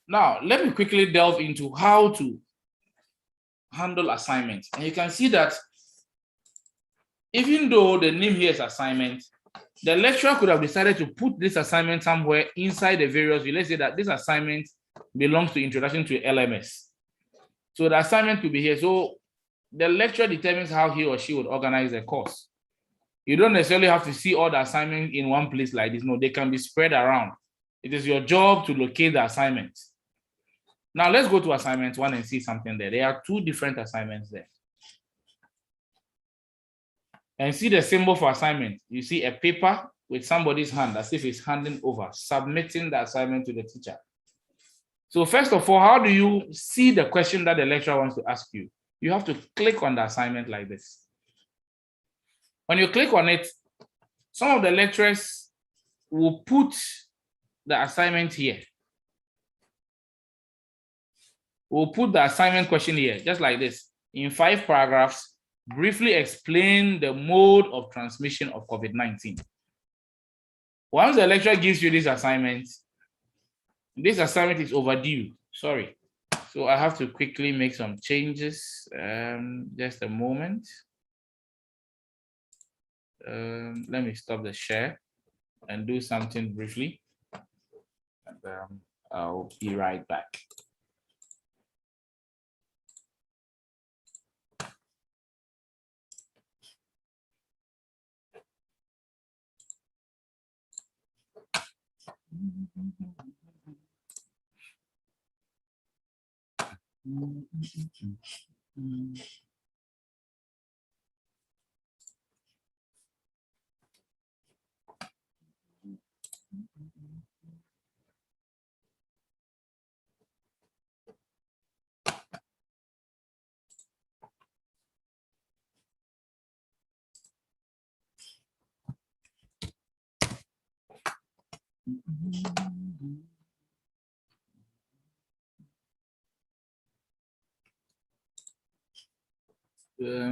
Now, let me quickly delve into how to handle assignments. And you can see that even though the name here is assignment, the lecturer could have decided to put this assignment somewhere inside the various. Let's say that this assignment belongs to Introduction to LMS. So the assignment could be here. So the lecturer determines how he or she would organize the course. You don't necessarily have to see all the assignments in one place like this. No, they can be spread around. It is your job to locate the assignment. Now let's go to assignment 1 and see something there. There are two different assignments there. And see the symbol for assignment. You see a paper with somebody's hand as if it's handing over, submitting the assignment to the teacher. So first of all, how do you see the question that the lecturer wants to ask you? You have to click on the assignment like this. When you click on it, some of the lecturers will put the assignment here. We'll put the assignment question here, just like this. In 5 paragraphs, briefly explain the mode of transmission of COVID-19. Once the lecturer gives you this assignment is overdue. Sorry. So I have to quickly make some changes. Just a moment. Let me stop the share and do something briefly. And I'll be right back.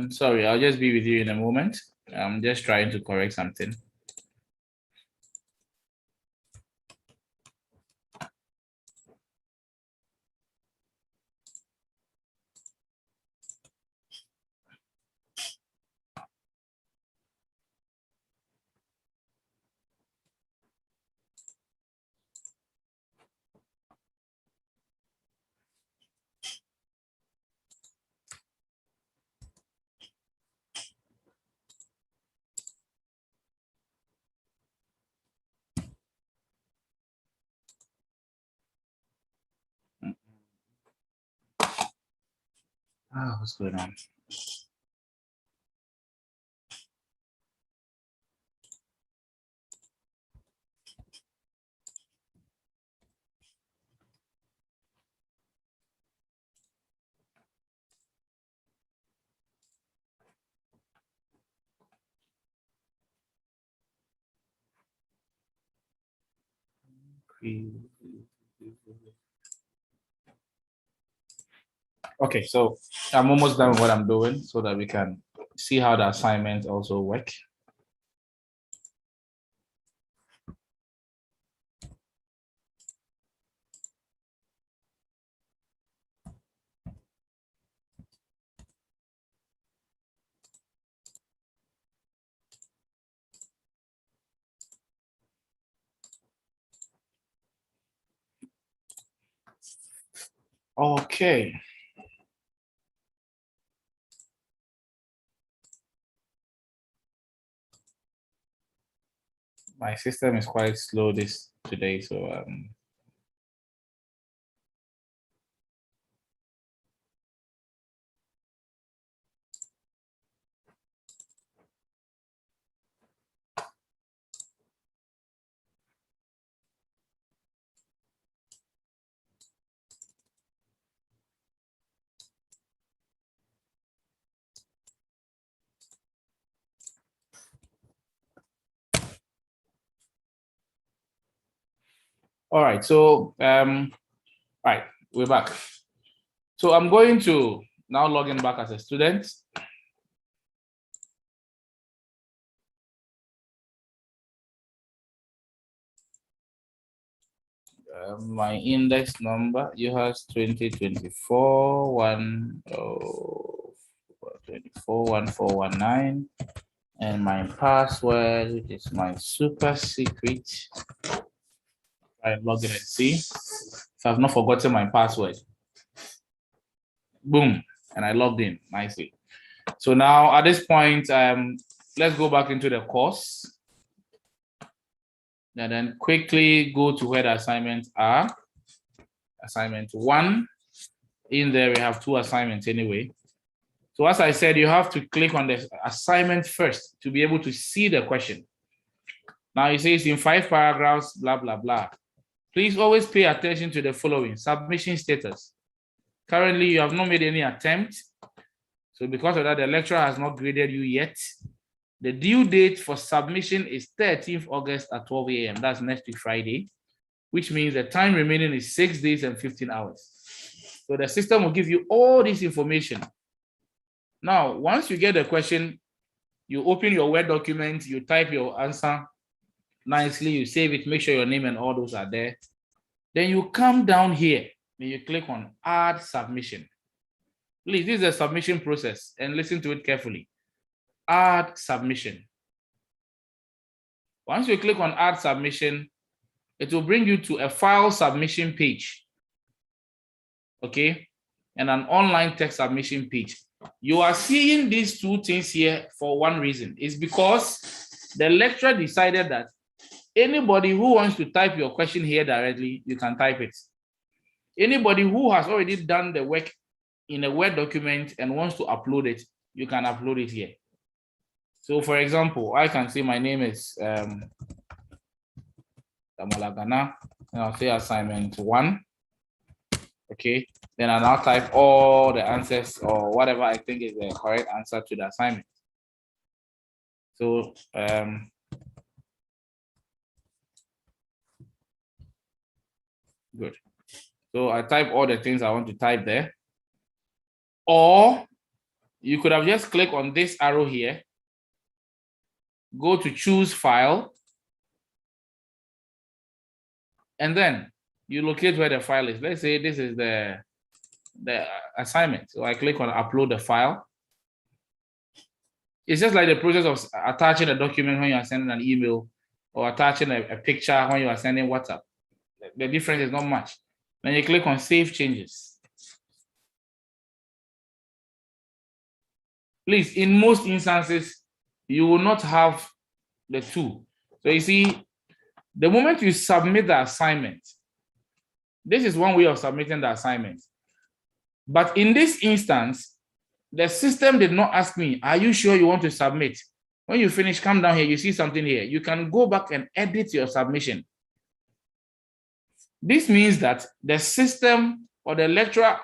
Sorry, I'll just be with you in a moment. I'm just trying to correct something. What's going on? Okay, so I'm almost done with what I'm doing so that we can see how the assignments also work. Okay. My system is quite slow today, so all right. So all right, we're back. So I'm going to now log in back as a student. My index number, you have 2024 1419, and my password, which is my super secret. I log in and see if I've not forgotten my password. Boom, and I logged in nicely. So now at this point, let's go back into the course. And then quickly go to where the assignments are. Assignment 1. In there, we have 2 assignments anyway. So as I said, you have to click on the assignment first to be able to see the question. Now it says in 5 paragraphs, blah, blah, blah. Please always pay attention to the following: submission status. Currently, you have not made any attempt. So because of that, the lecturer has not graded you yet. The due date for submission is 13th August at 12 a.m. That's next week, Friday, which means the time remaining is 6 days and 15 hours. So the system will give you all this information. Now, once you get the question, you open your Word document, you type your answer nicely, you save it, make sure your name and all those are there. Then you come down here and you click on Add Submission. Please, this is a submission process and listen to it carefully. Add Submission. Once you click on Add Submission, it will bring you to a file submission page, okay, and an online text submission page. You are seeing these 2 things here for one reason. It's because the lecturer decided that anybody who wants to type your question here directly, you can type it. Anybody who has already done the work in a Word document and wants to upload it, you can upload it here. So for example, I can say my name is Damalagana, and I'll say assignment 1. Okay, then I'll now type all the answers or whatever I think is the correct answer to the assignment. So good. So I type all the things I want to type there. Or you could have just clicked on this arrow here, go to choose file, and then you locate where the file is. Let's say this is the assignment. So I click on upload the file. It's just like the process of attaching a document when you are sending an email or attaching a picture when you are sending WhatsApp. The difference is not much. Then you click on save changes. Please, in most instances, you will not have the two. So you see, the moment you submit the assignment, this is one way of submitting the assignment. But in this instance, the system did not ask me, are you sure you want to submit? When you finish, come down here, you see something here. You can go back and edit your submission. This means that the system or the lecturer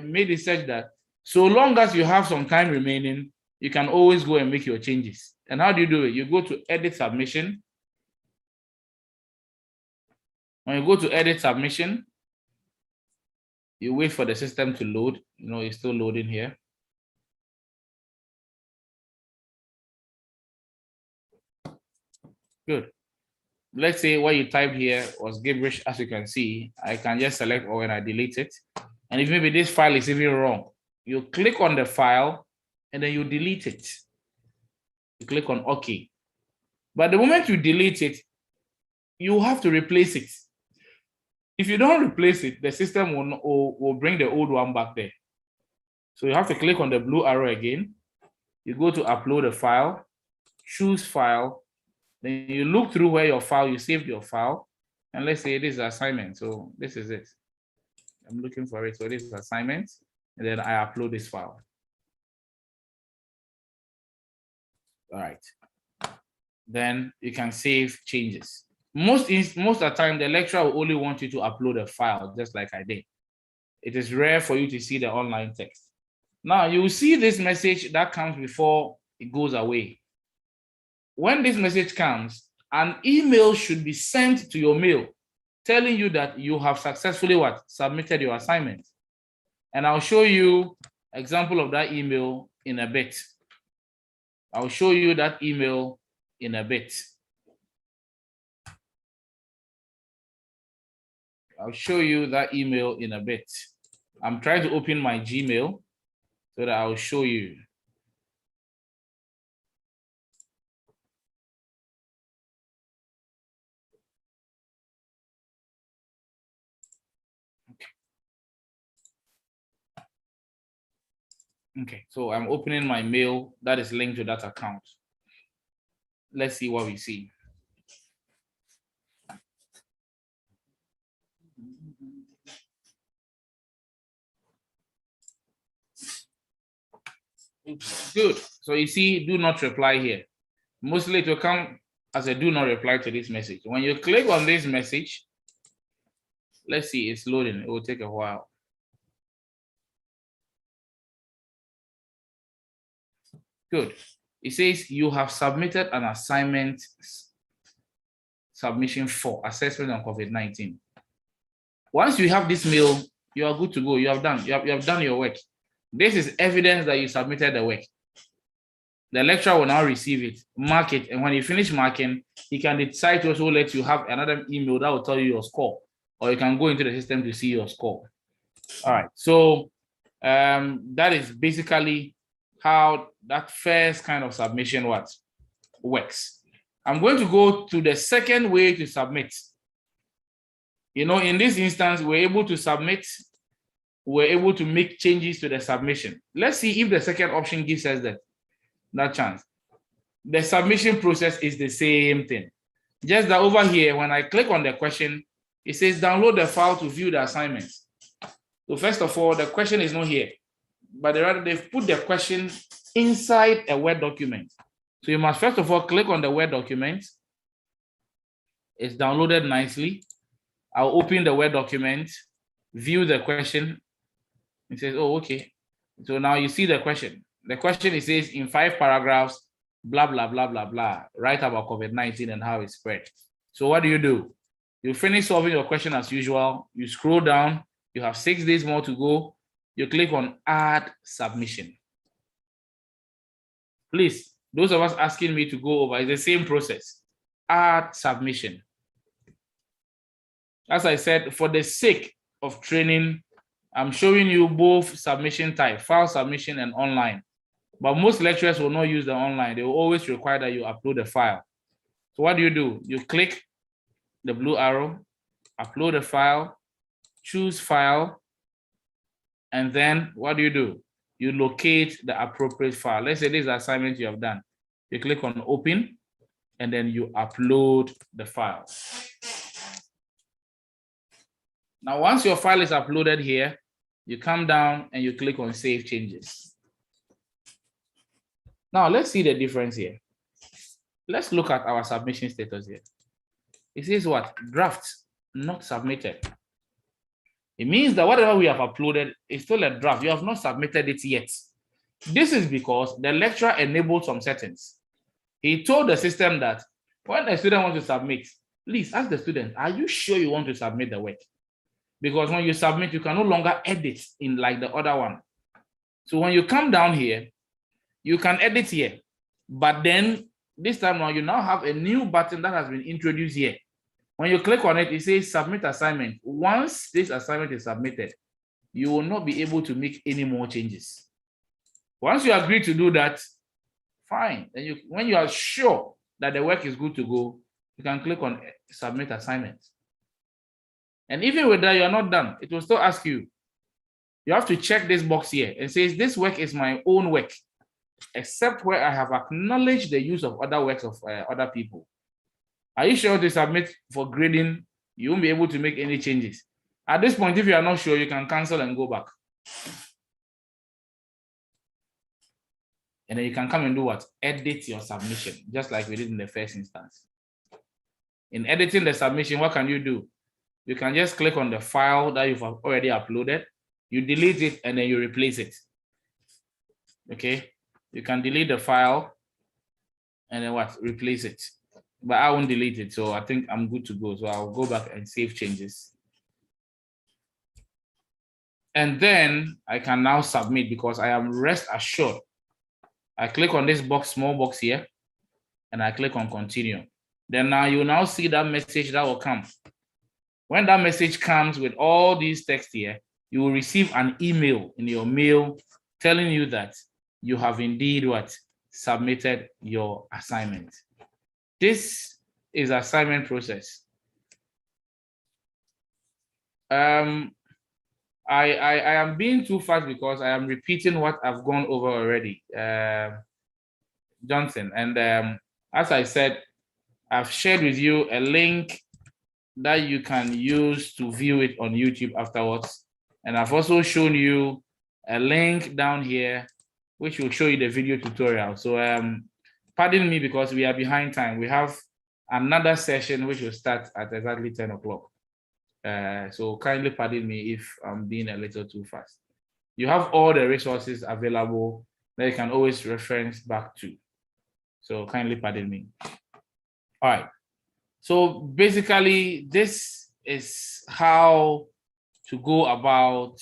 made it such that so long as you have some time remaining, you can always go and make your changes. And how do you do it? You go to edit submission. When you go to edit submission, you wait for the system to load. You know, it's still loading here. Good. Let's say what you typed here was gibberish, as you can see. I can just select all and I delete it. And if maybe this file is even wrong, you click on the file and then you delete it. You click on OK. But the moment you delete it, you have to replace it. If you don't replace it, the system will bring the old one back there. So you have to click on the blue arrow again. You go to upload a file, choose file. Then you look through where your file, you saved your file. And let's say this is assignment. So this is it. I'm looking for it. So this is assignment. And then I upload this file. All right. Then you can save changes. Most of the time, the lecturer will only want you to upload a file, just like I did. It is rare for you to see the online text. Now, you will see this message that comes before it goes away. When this message comes, an email should be sent to your mail telling you that you have successfully submitted your assignment. And I'll show you an example of that email in a bit. I'll show you that email in a bit. I'll show you that email in a bit. I'm trying to open my Gmail so that I'll show you. Okay, so I'm opening my mail that is linked to that account. Let's see what we see. Good. So you see, do not reply here. Mostly it will come as a do not reply to this message. When you click on this message, let's see, it's loading. It will take a while. Good. It says you have submitted an assignment submission for assessment on COVID-19. Once you have this mail, you are good to go. You have done your work. This is evidence that you submitted the work. The lecturer will now receive it, mark it, and when you finish marking, he can decide to also let you have another email that will tell you your score, or you can go into the system to see your score. All right, so that is basically how that first kind of submission works. I'm going to go to the second way to submit. You know, in this instance, we're able to submit, we're able to make changes to the submission. Let's see if the second option gives us that chance. The submission process is the same thing. Just that over here, when I click on the question, it says download the file to view the assignment. So first of all, the question is not here, but rather they've put the question inside a Word document. So you must first of all click on the Word document. It's downloaded nicely. I'll open the Word document, view the question. It says, oh, okay. So now you see the question. The question, it says in 5 paragraphs, blah, blah, blah, blah, blah, write about COVID-19 and how it spread. So what do? You finish solving your question as usual. You scroll down. You have 6 days more to go. You click on add submission. Please, those of us asking me to go over, it's the same process. Add submission. As I said, for the sake of training, I'm showing you both submission type, file submission and online. But most lecturers will not use the online. They will always require that you upload a file. So what do? You click the blue arrow, upload a file, choose file, and then what do? You locate the appropriate file. Let's say this is the assignment you have done. You click on open, and then you upload the file. Now, once your file is uploaded here, you come down and you click on save changes. Now, let's see the difference here. Let's look at our submission status here. It says what? Draft, not submitted. It means that whatever we have uploaded is still a draft. You have not submitted it yet. This is because the lecturer enabled some settings. He told the system that when a student wants to submit, please ask the student, are you sure you want to submit the work? Because when you submit, you can no longer edit in like the other one. So when you come down here, you can edit here. But then this time now, you now have a new button that has been introduced here. When you click on it, it says submit assignment. Once this assignment is submitted, you will not be able to make any more changes. Once you agree to do that, fine. Then when you are sure that the work is good to go, you can click on submit assignment. And even with that, you're not done. It will still ask you. You have to check this box here. It says this work is my own work, except where I have acknowledged the use of other works of other people. Are you sure to submit for grading? You won't be able to make any changes. At this point, if you are not sure, you can cancel and go back. And then you can come and do what? Edit your submission, just like we did in the first instance. In editing the submission, what can you do? You can just click on the file that you've already uploaded. You delete it and then you replace it. Okay? You can delete the file and then what? Replace it. But I won't delete it, so I think I'm good to go. So I'll go back and save changes. And then I can now submit because I am rest assured. I click on this box, small box here, and I click on continue. Then now you now see that message that will come. When that message comes with all these text here, you will receive an email in your mail telling you that you have indeed what? Submitted your assignment. This is assignment process. I am being too fast because I am repeating what I've gone over already, Johnson. And as I said, I've shared with you a link that you can use to view it on YouTube afterwards. And I've also shown you a link down here, which will show you the video tutorial. So pardon me because we are behind time. We have another session which will start at exactly 10 o'clock. So kindly pardon me if I'm being a little too fast. You have all the resources available that you can always reference back to. So kindly pardon me. All right. So basically, this is how to go about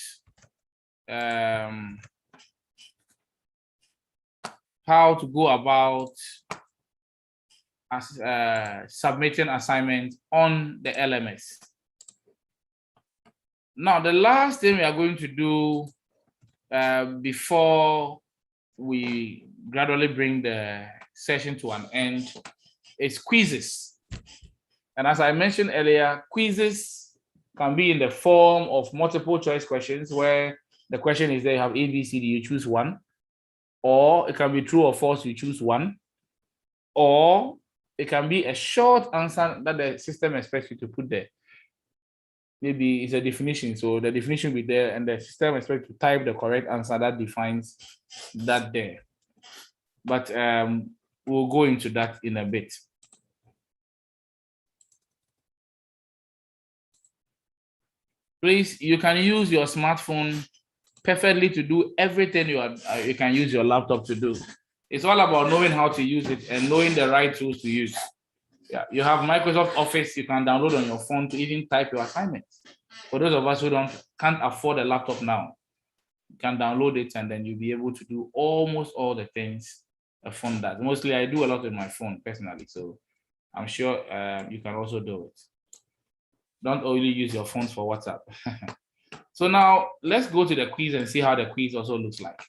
submitting assignments on the LMS. Now, the last thing we are going to do before we gradually bring the session to an end is quizzes. And as I mentioned earlier, quizzes can be in the form of multiple choice questions where the question is there, you have A, B, C, D, you choose one. Or it can be true or false, you choose one. Or it can be a short answer that the system expects you to put there. Maybe it's a definition, so the definition will be there and the system expects to type the correct answer that defines that there. But we'll go into that in a bit. Please, you can use your smartphone perfectly to do everything you can use your laptop to do. It's all about knowing how to use it and knowing the right tools to use. Yeah, you have Microsoft Office you can download on your phone to even type your assignments. For those of us who can't afford a laptop now, you can download it and then you'll be able to do almost all the things a phone does. Mostly I do a lot with my phone personally, so I'm sure you can also do it. Don't only use your phones for WhatsApp. So now let's go to the quiz and see how the quiz also looks like.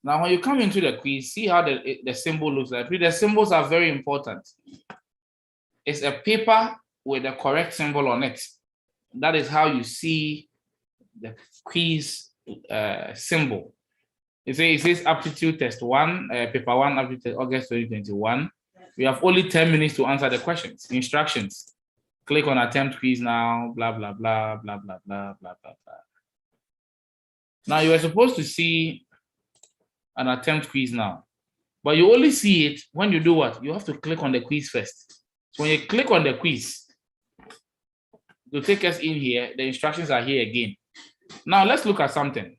Now, when you come into the quiz, see how the symbol looks like. The symbols are very important. It's a paper with the correct symbol on it. That is how you see the quiz symbol. It says aptitude test 1, paper 1, aptitude August 2021. We have only 10 minutes to answer the questions. Instructions. Click on attempt quiz now, blah, blah, blah, blah, blah, blah, blah, blah, blah. Now you are supposed to see an attempt quiz now, but you only see it when you do what? You have to click on the quiz first. So when you click on the quiz, to take us in here, the instructions are here again. Now let's look at something.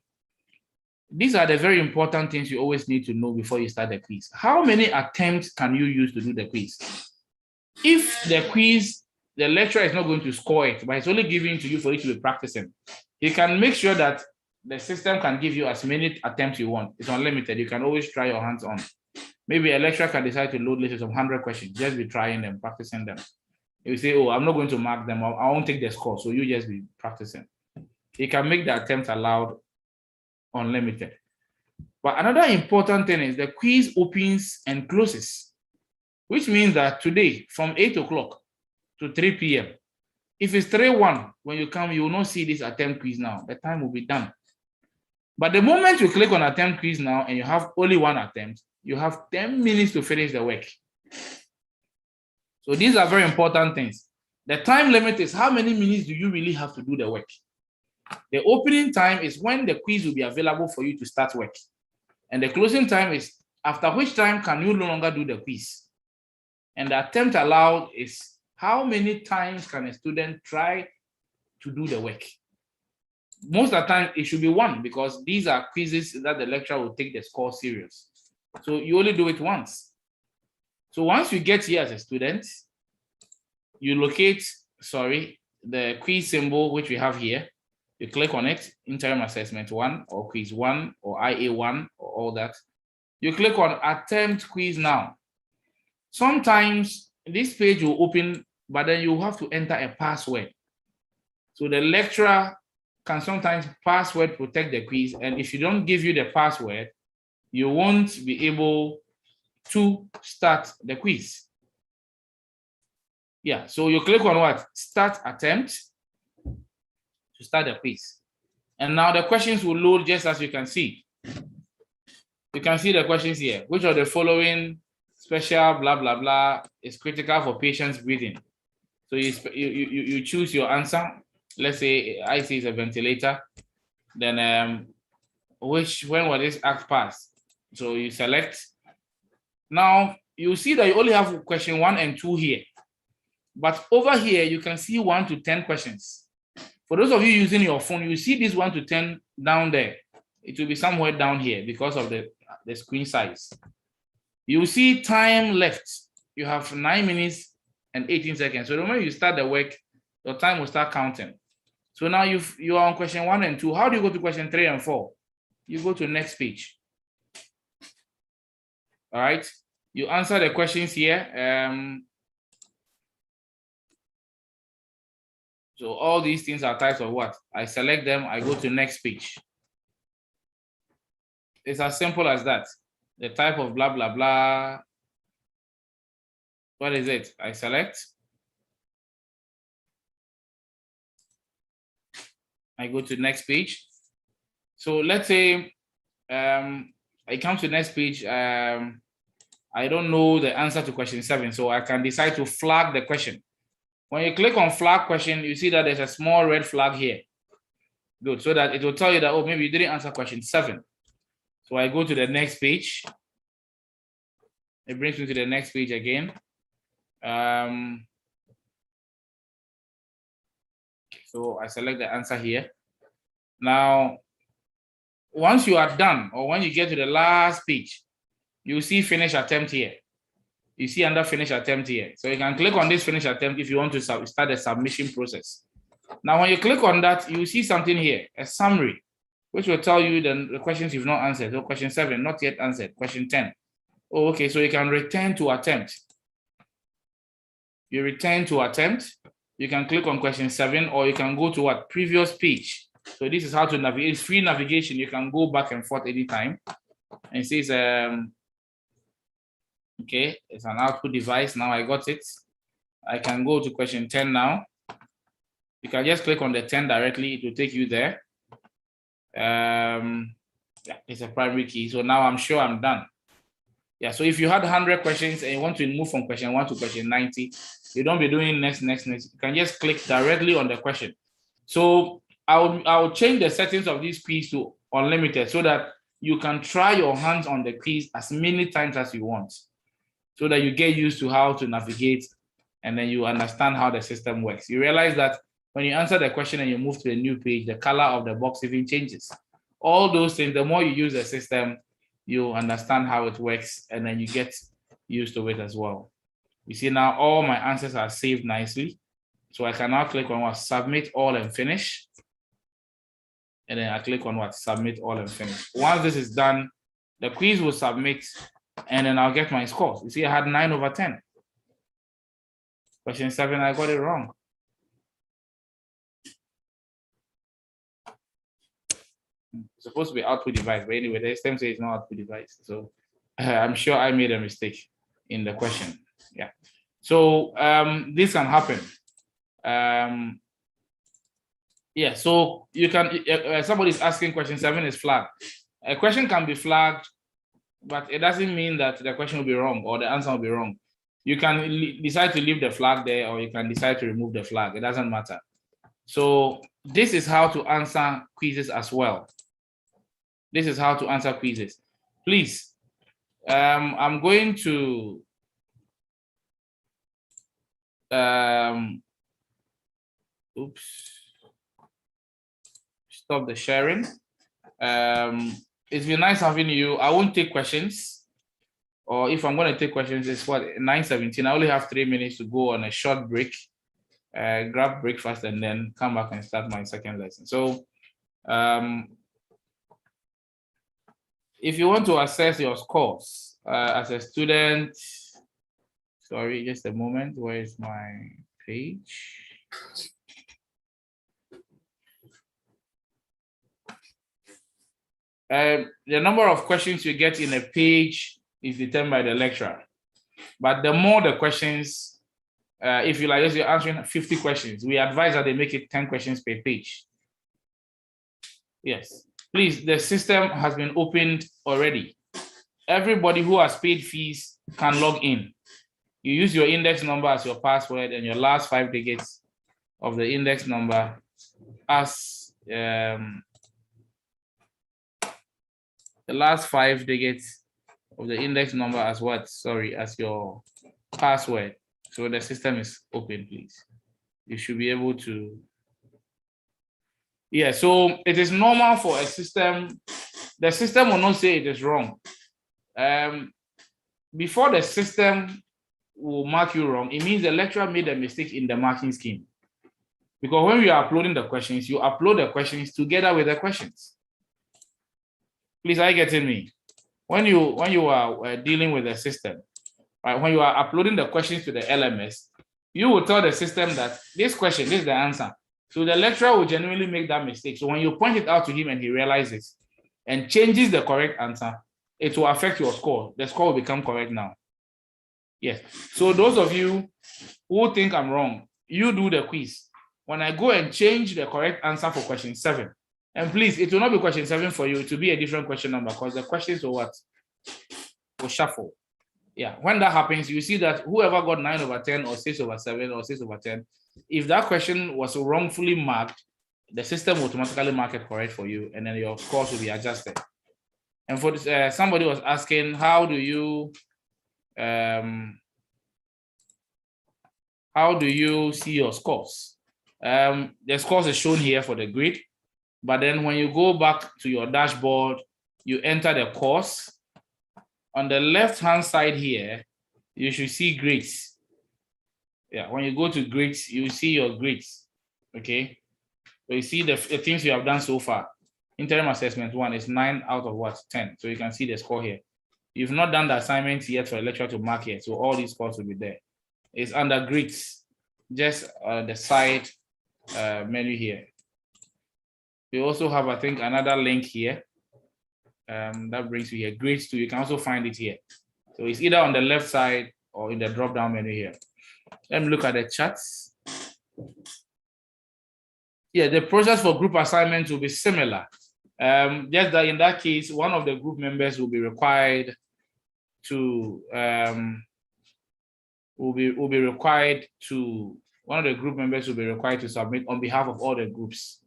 These are the very important things you always need to know before you start the quiz. How many attempts can you use to do the quiz? If the quiz, the lecturer is not going to score it, but it's only giving to you for you to be practicing, you can make sure that the system can give you as many attempts you want. It's unlimited. You can always try your hands on. Maybe a lecturer can decide to load lists of 100 questions. Just be trying them, practicing them. You say, oh, I'm not going to mark them. I won't take the score. So you just be practicing. You can make the attempts allowed unlimited. But another important thing is the quiz opens and closes, which means that today from 8 o'clock to 3 p.m., if it's 3-1, when you come, you will not see this attempt quiz now. The time will be done. But the moment you click on attempt quiz now and you have only one attempt, you have 10 minutes to finish the work. So these are very important things. The time limit is how many minutes do you really have to do the work? The opening time is when the quiz will be available for you to start work. And the closing time is after which time can you no longer do the quiz. And the attempt allowed is how many times can a student try to do the work. Most of the time, it should be 1 because these are quizzes that the lecturer will take the score serious. So you only do it once. So once you get here as a student, you locate, the quiz symbol, which we have here. You click on it, interim assessment 1 or quiz 1 or IA1 or all that. You click on attempt quiz now. Sometimes this page will open, but then you have to enter a password. So the lecturer can sometimes password protect the quiz, and if you don't give you the password, you won't be able to start the quiz. Yeah, so you click on what? Start attempt to start the quiz. And now the questions will load just as you can see. You can see the questions here. Which of the following special blah, blah, blah is critical for patient's breathing? So you choose your answer. Let's say IC is a ventilator. Then when will this act pass? So you select. Now you see that you only have question 1 and 2 here. But over here, you can see 1 to 10 questions. For those of you using your phone, you see this 1 to 10 down there. It will be somewhere down here because of the screen size. You see time left. You have 9 minutes and 18 seconds. So the moment you start the work, your time will start counting. So now you are on question 1 and 2. How do you go to question 3 and 4? You go to next page. All right. You answer the questions here. So all these things are types of what? I select them, I go to next page. It's as simple as that. The type of blah, blah, blah. What is it? I select. I go to next page. So let's say I come to next page. I don't know the answer to question 7, so I can decide to flag the question. When you click on flag question, you see that there's a small red flag here. Good, so that it will tell you that, oh, maybe you didn't answer question 7. So I go to the next page. It brings me to the next page again. So I select the answer here. Now, once you are done, or when you get to the last page, you see finish attempt here. You see under finish attempt here. So you can click on this finish attempt if you want to start the submission process. Now, when you click on that, you see something here, a summary, which will tell you the questions you've not answered. So question 7, not yet answered. Question 10. Oh, okay, so you can return to attempt. You return to attempt. You can click on question 7, or you can go to what? Previous page. So this is how to navigate. It's free navigation. You can go back and forth anytime. And it says, okay, it's an output device. Now I got it. I can go to question 10 now. You can just click on the 10 directly. It will take you there. Yeah, it's a primary key. So now I'm sure I'm done. Yeah, so if you had 100 questions and you want to move from question 1 to question 90, you don't be doing next. You can just click directly on the question. So I'll change the settings of this quiz to unlimited so that you can try your hands on the quiz as many times as you want, so that you get used to how to navigate and then you understand how the system works. You realize that when you answer the question and you move to a new page, the color of the box even changes. All those things, the more you use the system, you understand how it works, and then you get used to it as well. You see now all my answers are saved nicely. So I can now click on what? Submit all and finish. And then I click on what? Submit all and finish. Once this is done, the quiz will submit, and then I'll get my scores. You see, I had 9 over 10. Question 7, I got it wrong. It's supposed to be output device, but anyway, the system says it's not output device. So I'm sure I made a mistake in the question. Yeah. So this can happen. Yeah, so you can, somebody's asking question 7 is flagged. A question can be flagged, but it doesn't mean that the question will be wrong or the answer will be wrong. You can decide to leave the flag there, or you can decide to remove the flag. It doesn't matter. So this is how to answer quizzes as well. This is how to answer quizzes. Please, I'm going to stop the sharing. It's been nice having you. I won't take questions, or if I'm going to take questions, it's what, 9:17. I only have 3 minutes to go on a short break, grab breakfast, and then come back and start my second lesson. So if you want to assess your scores as a student, sorry, just a moment. Where is my page? The number of questions you get in a page is determined by the lecturer. But the more the questions, if you like, you're answering 50 questions, we advise that they make it 10 questions per page. Yes. Please, the system has been opened already. Everybody who has paid fees can log in. You use your index number as your password and your last 5 digits of the index number as the last 5 digits of the index number as what? Sorry, as your password. So the system is open, please. You should be able to. Yeah, so it is normal for a system. The system will not say it is wrong. Before the system will mark you wrong, it means the lecturer made a mistake in the marking scheme. Because when we are uploading the questions, you upload the questions together with the questions. Please, are you getting me? When you are dealing with the system, right? When you are uploading the questions to the LMS, you will tell the system that this question, this is the answer. So the lecturer will genuinely make that mistake. So when you point it out to him and he realizes and changes the correct answer, it will affect your score. The score will become correct now. Yes. So those of you who think I'm wrong, you do the quiz. When I go and change the correct answer for question 7, and please, it will not be question 7 for you. It will be a different question number because the questions will what? Will shuffle. Yeah. When that happens, you see that whoever got 9 over 10 or 6 over 7 or 6 over 10, if that question was wrongfully marked, the system will automatically mark it correct for you, and then your scores will be adjusted. And for this, somebody was asking, how do you see your scores? The scores is shown here for the grade, but then when you go back to your dashboard, you enter the course. On the left-hand side here, you should see grades. Yeah, when you go to grades, you see your grades. Okay, So you see the things you have done so far. Interim assessment 1 is 9 out of what? 10. So you can see the score here. You've not done the assignments yet for a lecturer to mark yet. So all these scores will be there. It's under grades, just the side menu here. We also have, I think, another link here. That brings you here, grades 2. You can also find it here. So it's either on the left side or in the drop-down menu here. Let me look at the charts. Yeah, the process for group assignments will be similar. Just that in that case, one of the group members will be required to one of the group members will be required to submit on behalf of all the groups.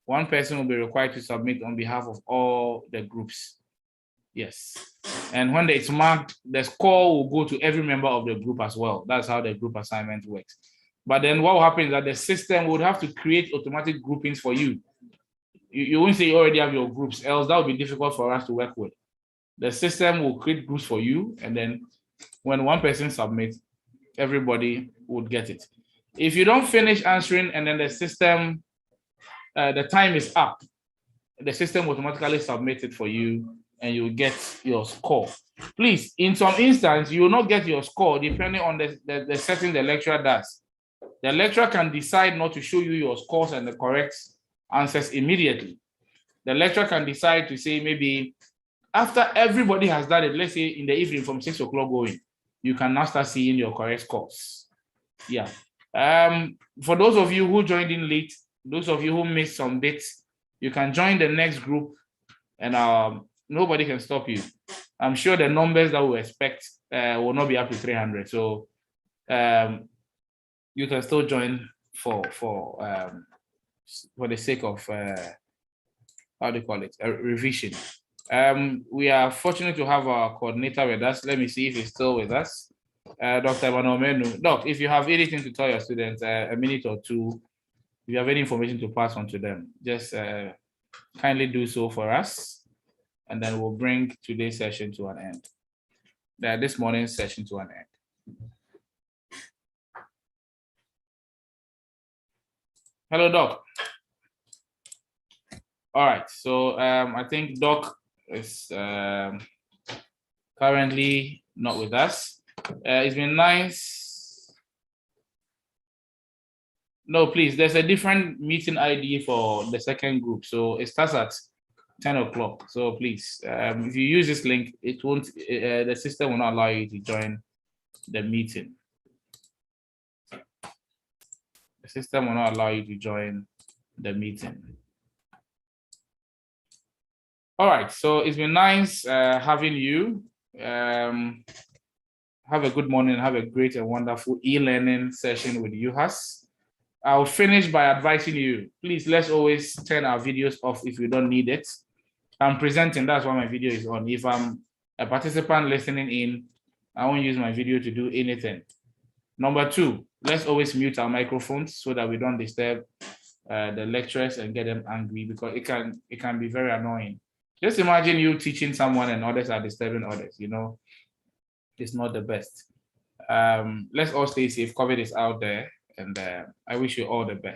One person will be required to submit on behalf of all the groups. Yes. And when it's marked, the score will go to every member of the group as well. That's how the group assignment works. But then what will happen is that the system would have to create automatic groupings for you. You won't say you already have your groups, else that would be difficult for us to work with. The system will create groups for you, and then when one person submits, everybody would get it. If you don't finish answering and then the system, the time is up, the system automatically submits it for you and you get your score. Please, in some instance, you will not get your score depending on the setting the lecturer does. The lecturer can decide not to show you your scores and the correct answers immediately. The lecturer can decide to say maybe after everybody has done it, let's say in the evening from 6 o'clock going, you can now start seeing your correct scores. Yeah. For those of you who joined in late, those of you who missed some bits, you can join the next group and nobody can stop you. I'm sure the numbers that we expect will not be up to 300. So you can still join for the sake of how do you call it, a revision. We are fortunate to have our coordinator with us. Let me see if he's still with us. Dr. Manomenu. Doc, if you have anything to tell your students, a minute or two, if you have any information to pass on to them, just kindly do so for us, and then we'll bring today's session to an end. This morning's session to an end. Hello, Doc. All right, so I think Doc is currently not with us. It's been nice. No, please, there's a different meeting ID for the second group. So it starts at 10 o'clock. So please, if you use this link, it won't, the system will not allow you to join the meeting. The system will not allow you to join the meeting. All right, so it's been nice having you. Have a good morning, have a great and wonderful e-learning session with UHAS. I'll finish by advising you, please, let's always turn our videos off if you don't need it. I'm presenting, that's why my video is on. If I'm a participant listening in, I won't use my video to do anything. Number 2, let's always mute our microphones so that we don't disturb the lecturers and get them angry, because it can be very annoying. Just imagine you teaching someone and others are disturbing others, you know, it's not the best. Let's all stay safe. COVID is out there, and I wish you all the best.